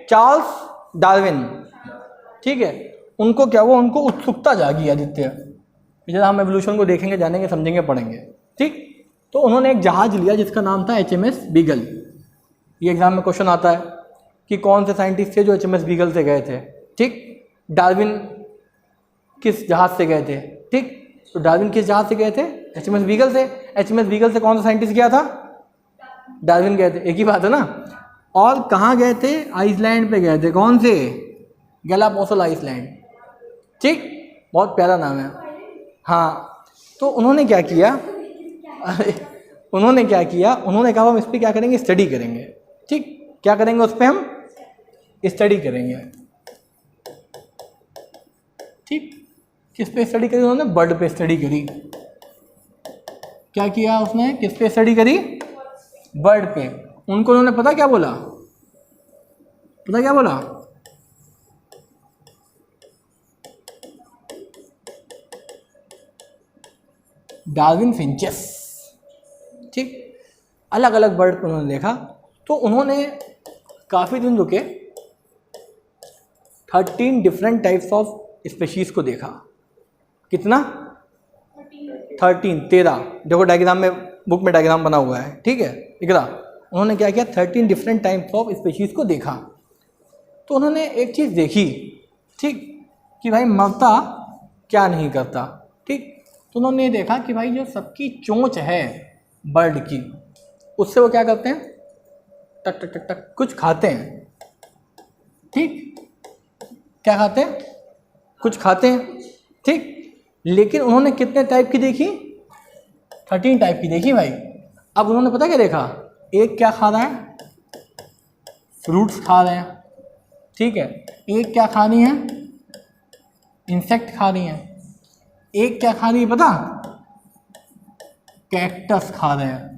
चार्ल्स डार्विन। ठीक है, उनको क्या हुआ, उनको उत्सुकता जागी आदित्य, जब हम एवोल्यूशन को देखेंगे, जानेंगे, समझेंगे, पढ़ेंगे। ठीक, तो उन्होंने एक जहाज लिया जिसका नाम था HMS बीगल। ये एग्जाम में क्वेश्चन आता है कि कौन से साइंटिस्ट थे जो HMS बीगल से गए थे। ठीक, डार्विन किस जहाज से गए थे? ठीक, तो डार्विन किस जहाज से गए थे? HMS बीगल से। HMS बीगल से कौन सा साइंटिस्ट गया था? डार्विन गए थे, एक ही बात है ना। और कहाँ गए थे? आइसलैंड पे गए थे। कौन से? Galapagos island. ठीक, बहुत प्यारा नाम है। हाँ, तो उन्होंने क्या किया, उन्होंने कहा हम इस पर क्या करेंगे, स्टडी करेंगे। ठीक, क्या करेंगे उस पर? हम स्टडी करेंगे। ठीक, किस पे स्टडी करी उन्होंने? बर्ड पे स्टडी करी। क्या किया उसने, किस पे स्टडी करी? बर्ड पे। उनको उन्होंने पता क्या बोला, डार्विन फिंचेस। ठीक, अलग अलग बर्ड पर उन्होंने देखा, तो उन्होंने काफ़ी दिन रुके, 13 डिफरेंट टाइप्स ऑफ स्पेशीज को देखा। कितना? 13। देखो डायग्राम में, बुक में डायग्राम बना हुआ है। ठीक है, इकरा उन्होंने क्या किया, 13 डिफरेंट टाइप्स ऑफ स्पेशीज को देखा। तो उन्होंने एक चीज़ देखी, ठीक, कि भाई मरता क्या नहीं करता। ठीक, तो उन्होंने ये देखा कि भाई जो सबकी चोंच है बर्ड की, उससे वो क्या करते हैं, टक टक टक टक कुछ खाते हैं। ठीक, क्या खाते हैं? कुछ खाते हैं। ठीक, लेकिन उन्होंने कितने टाइप की देखी? 13 टाइप की देखी भाई। अब उन्होंने पता क्या देखा, एक क्या खा रहा है, फ्रूट्स खा रहे हैं। ठीक है, एक क्या खा रही है, इंसेक्ट खा रही है। एक क्या खा रही है पता, कैक्टस खा रहे हैं।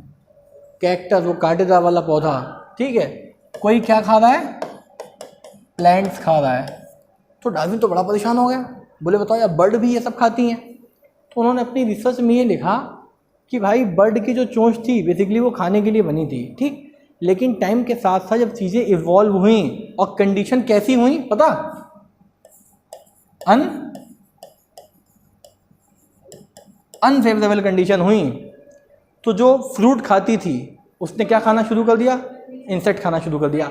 कैक्टस, वो कांटेदार वाला पौधा। ठीक है, कोई क्या खा रहा है, प्लांट्स खा रहा है। तो डार्विन तो बड़ा परेशान हो गया, बोले बताओ यार, बर्ड भी ये सब खाती हैं। तो उन्होंने अपनी रिसर्च में ये लिखा कि भाई बर्ड की जो चोंच थी बेसिकली वो खाने के लिए बनी थी। ठीक, लेकिन टाइम के साथ साथ जब चीज़ें इवॉल्व हुई और कंडीशन कैसी हुई पता, अनफेवरेबल कंडीशन हुई, तो जो फ्रूट खाती थी उसने क्या खाना शुरू कर दिया, इंसेक्ट खाना शुरू कर दिया।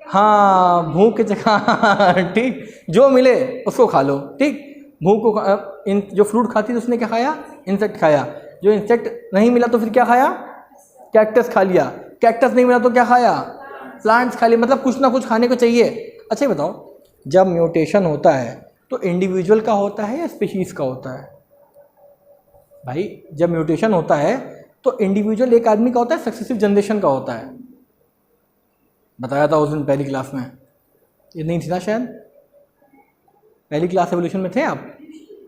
हाँ, भूख के जगह ठीक, जो मिले उसको खा लो। ठीक, भूख को जो फ्रूट खाती थी उसने क्या खाया, इंसेक्ट खाया। जो इंसेक्ट नहीं मिला तो फिर क्या खाया, कैक्टस खा लिया। कैक्टस नहीं मिला तो क्या खाया, प्लांट्स खा लिए। मतलब कुछ ना कुछ खाने को चाहिए। अच्छा ये बताओ, जब म्यूटेशन होता है तो इंडिविजुअल का होता है या स्पीशीज़ का होता है? भाई जब म्यूटेशन होता है तो इंडिविजुअल एक आदमी का होता है, सक्सेसिव जनरेशन का होता है। बताया था उस दिन पहली क्लास में, ये नहीं थी ना शायद? पहली क्लास एवोल्यूशन में थे आप?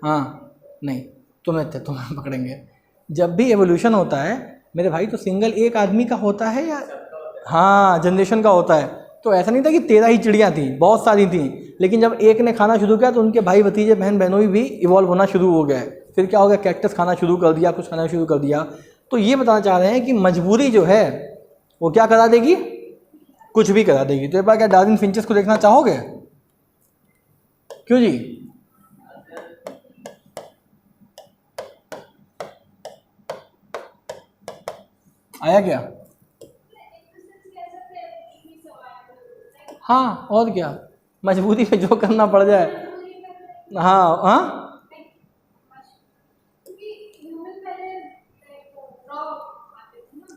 हाँ नहीं, तुम्हें थे, तुम्हें पकड़ेंगे। जब भी एवोल्यूशन होता है मेरे भाई तो सिंगल एक आदमी का होता है या हाँ जनरेशन का होता है। तो ऐसा नहीं था कि 13 ही चिड़ियाँ थी, बहुत सारी थी, लेकिन जब एक ने खाना शुरू किया तो उनके भाई भतीजे बहन बहनोई भी इवॉल्व होना शुरू हो गए। फिर क्या हो गया, कैक्टस खाना शुरू कर दिया, कुछ खाना शुरू कर दिया। तो ये बताना चाह रहे हैं कि मजबूरी जो है वो क्या करा देगी, कुछ भी करा देगी। तो एक बार क्या डार्विन फिंचेस को देखना चाहोगे? क्यों जी? आया क्या? हाँ और क्या, मजबूरी में जो करना पड़ जाए। हाँ हाँ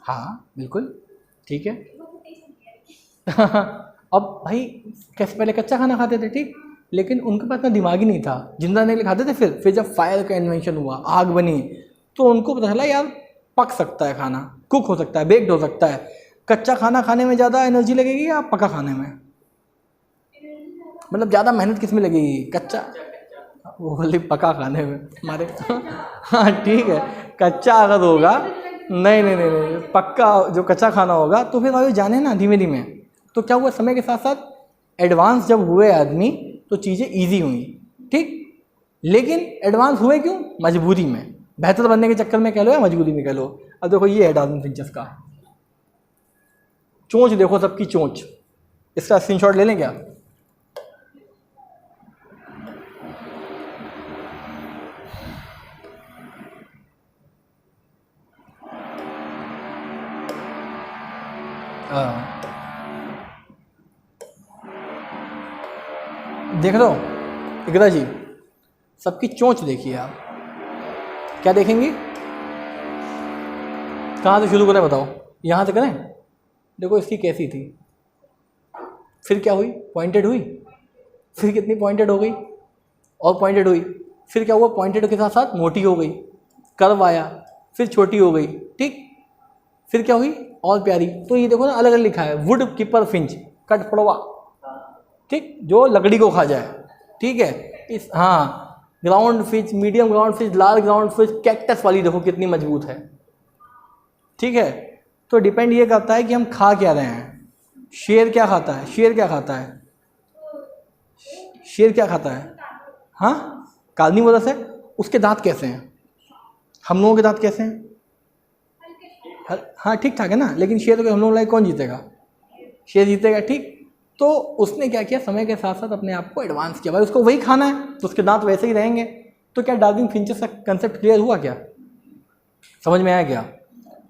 हाँ बिल्कुल ठीक है। अब भाई कैसे, पहले कच्चा खाना खाते थे ठीक, लेकिन उनके पास ना दिमाग ही नहीं था, जिंदा रहने के लिए खाते थे। फिर जब फायर का इन्वेंशन हुआ, आग बनी, तो उनको पता चला यार पक सकता है खाना, कुक हो सकता है, बेक्ड हो सकता है। कच्चा खाना खाने में ज़्यादा एनर्जी लगेगी या पका खाने में? मतलब ज़्यादा मेहनत किस में लगेगी, कच्चा? वो बोले पका खाने में हमारे। हाँ ठीक है, कच्चा अगर होगा, नहीं नहीं नहीं नहीं, पक्का जो कच्चा खाना होगा तो फिर आगे जाने ना धीमे धीमे। तो क्या हुआ, समय के साथ साथ एडवांस जब हुए आदमी तो चीज़ें इजी हुई ठीक, लेकिन एडवांस हुए क्यों, मजबूरी में, बेहतर बनने के चक्कर में कह लो या मजबूरी में कह लो। अब देखो ये है डार्विन फिंचेस का चोंच, देखो सबकी चोंच, इसका स्क्रीनशॉट ले लें क्या? देख लो इकरा जी, सबकी चोंच देखिए आप, क्या देखेंगी? कहाँ से शुरू करें बताओ, यहाँ से करें? देखो इसकी कैसी थी, फिर क्या हुई, पॉइंटेड हुई, फिर कितनी पॉइंटेड हो गई, और पॉइंटेड हुई, फिर क्या हुआ, पॉइंटेड के साथ साथ मोटी हो गई, कर्व आया, फिर छोटी हो गई ठीक, फिर क्या हुई, और प्यारी। तो ये देखो ना अलग अलग लिखा है, वुड कीपर फिंच, कठफोड़वा ठीक, जो लकड़ी को खा जाए ठीक है। इस हाँ, ground fish, medium ground fish, large ground fish, cactus वाली देखो कितनी मजबूत है ठीक है। तो डिपेंड ये करता है कि हम खा क्या रहे हैं। शेर क्या खाता है, शेर क्या खाता है, शेर क्या खाता है? हाँ कार्निवोरस है, उसके दांत कैसे हैं, हम लोगों के दांत कैसे हैं? हाँ ठीक ठाक है ना, लेकिन शेर को हम लोग लाइक कौन जीतेगा, शेर जीतेगा ठीक। तो उसने क्या किया, समय के साथ साथ अपने आप को एडवांस किया, भाई उसको वही खाना है तो उसके दांत वैसे ही रहेंगे। तो क्या डार्विन फिंचेस का कंसेप्ट क्लियर हुआ क्या, समझ में आया क्या?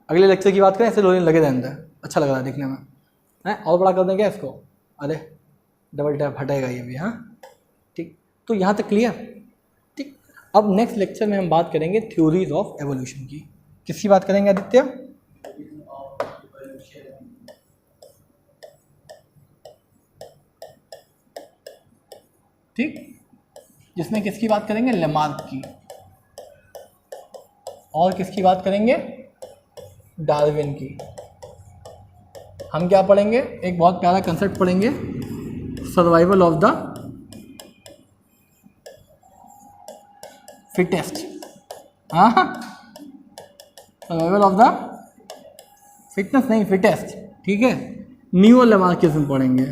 अगले लेक्चर की बात करें, ऐसे लोग लगे रहते हैं, अच्छा लग रहा है देखने में है, और बड़ा कर दें क्या इसको? अरे डबल टैप हटेगा ये भी, हाँ ठीक। तो यहाँ तक क्लियर ठीक। अब नेक्स्ट लेक्चर में हम बात करेंगे थ्योरीज ऑफ एवोल्यूशन की। किसकी बात करेंगे आदित्य? ठीक, जिसमें किसकी बात करेंगे, लेमार्क की, और किसकी बात करेंगे, डार्विन की। हम क्या पढ़ेंगे, एक बहुत प्यारा कंसेप्ट पढ़ेंगे, सर्वाइवल ऑफ द फिटेस्ट। हाँ सर्वाइवल ऑफ द फिटनेस नहीं, फिटेस्ट ठीक है। न्यू लेमार्किज्म पढ़ेंगे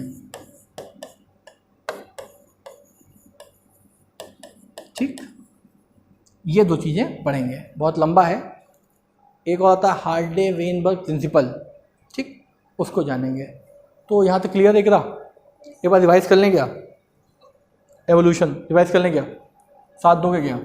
ठीक, ये दो चीज़ें पढ़ेंगे, बहुत लंबा है। एक और आता है हार्डे वेनबर्ग प्रिंसिपल ठीक, उसको जानेंगे। तो यहाँ तक क्लियर है क्या? एक बार रिवाइज कर लें क्या, एवोल्यूशन रिवाइज कर लें क्या, साथ दोगे क्या?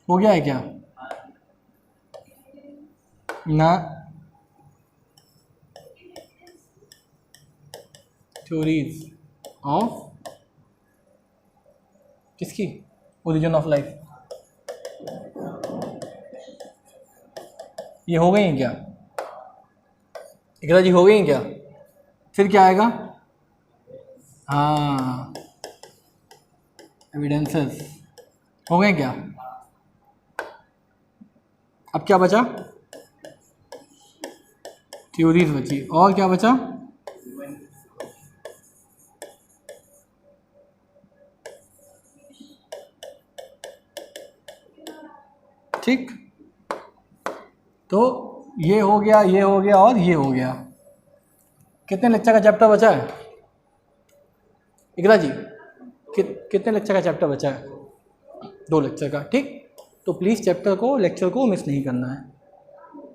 हो गया है क्या ना? थ्योरीज ऑफ किसकी, ओरिजिन ऑफ लाइफ। ये हो गई हैं क्या? इकरा जी हो गई हैं क्या? फिर क्या आएगा? हाँ, एविडेंसेस हो गए क्या? अब क्या बचा? थ्योरीज बची। और क्या बचा? ठीक, तो ये हो गया, ये हो गया और ये हो गया। कितने लेक्चर का चैप्टर बचा है इकरा जी? कितने लेक्चर का चैप्टर बचा है? 2 लेक्चर का। ठीक, तो प्लीज़ चैप्टर को, लेक्चर को मिस नहीं करना है।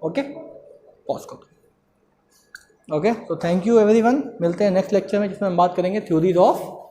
ओके, पॉज करो। ओके, तो थैंक यू एवरीवन। मिलते हैं नेक्स्ट लेक्चर में, जिसमें हम बात करेंगे थ्योरीज ऑफ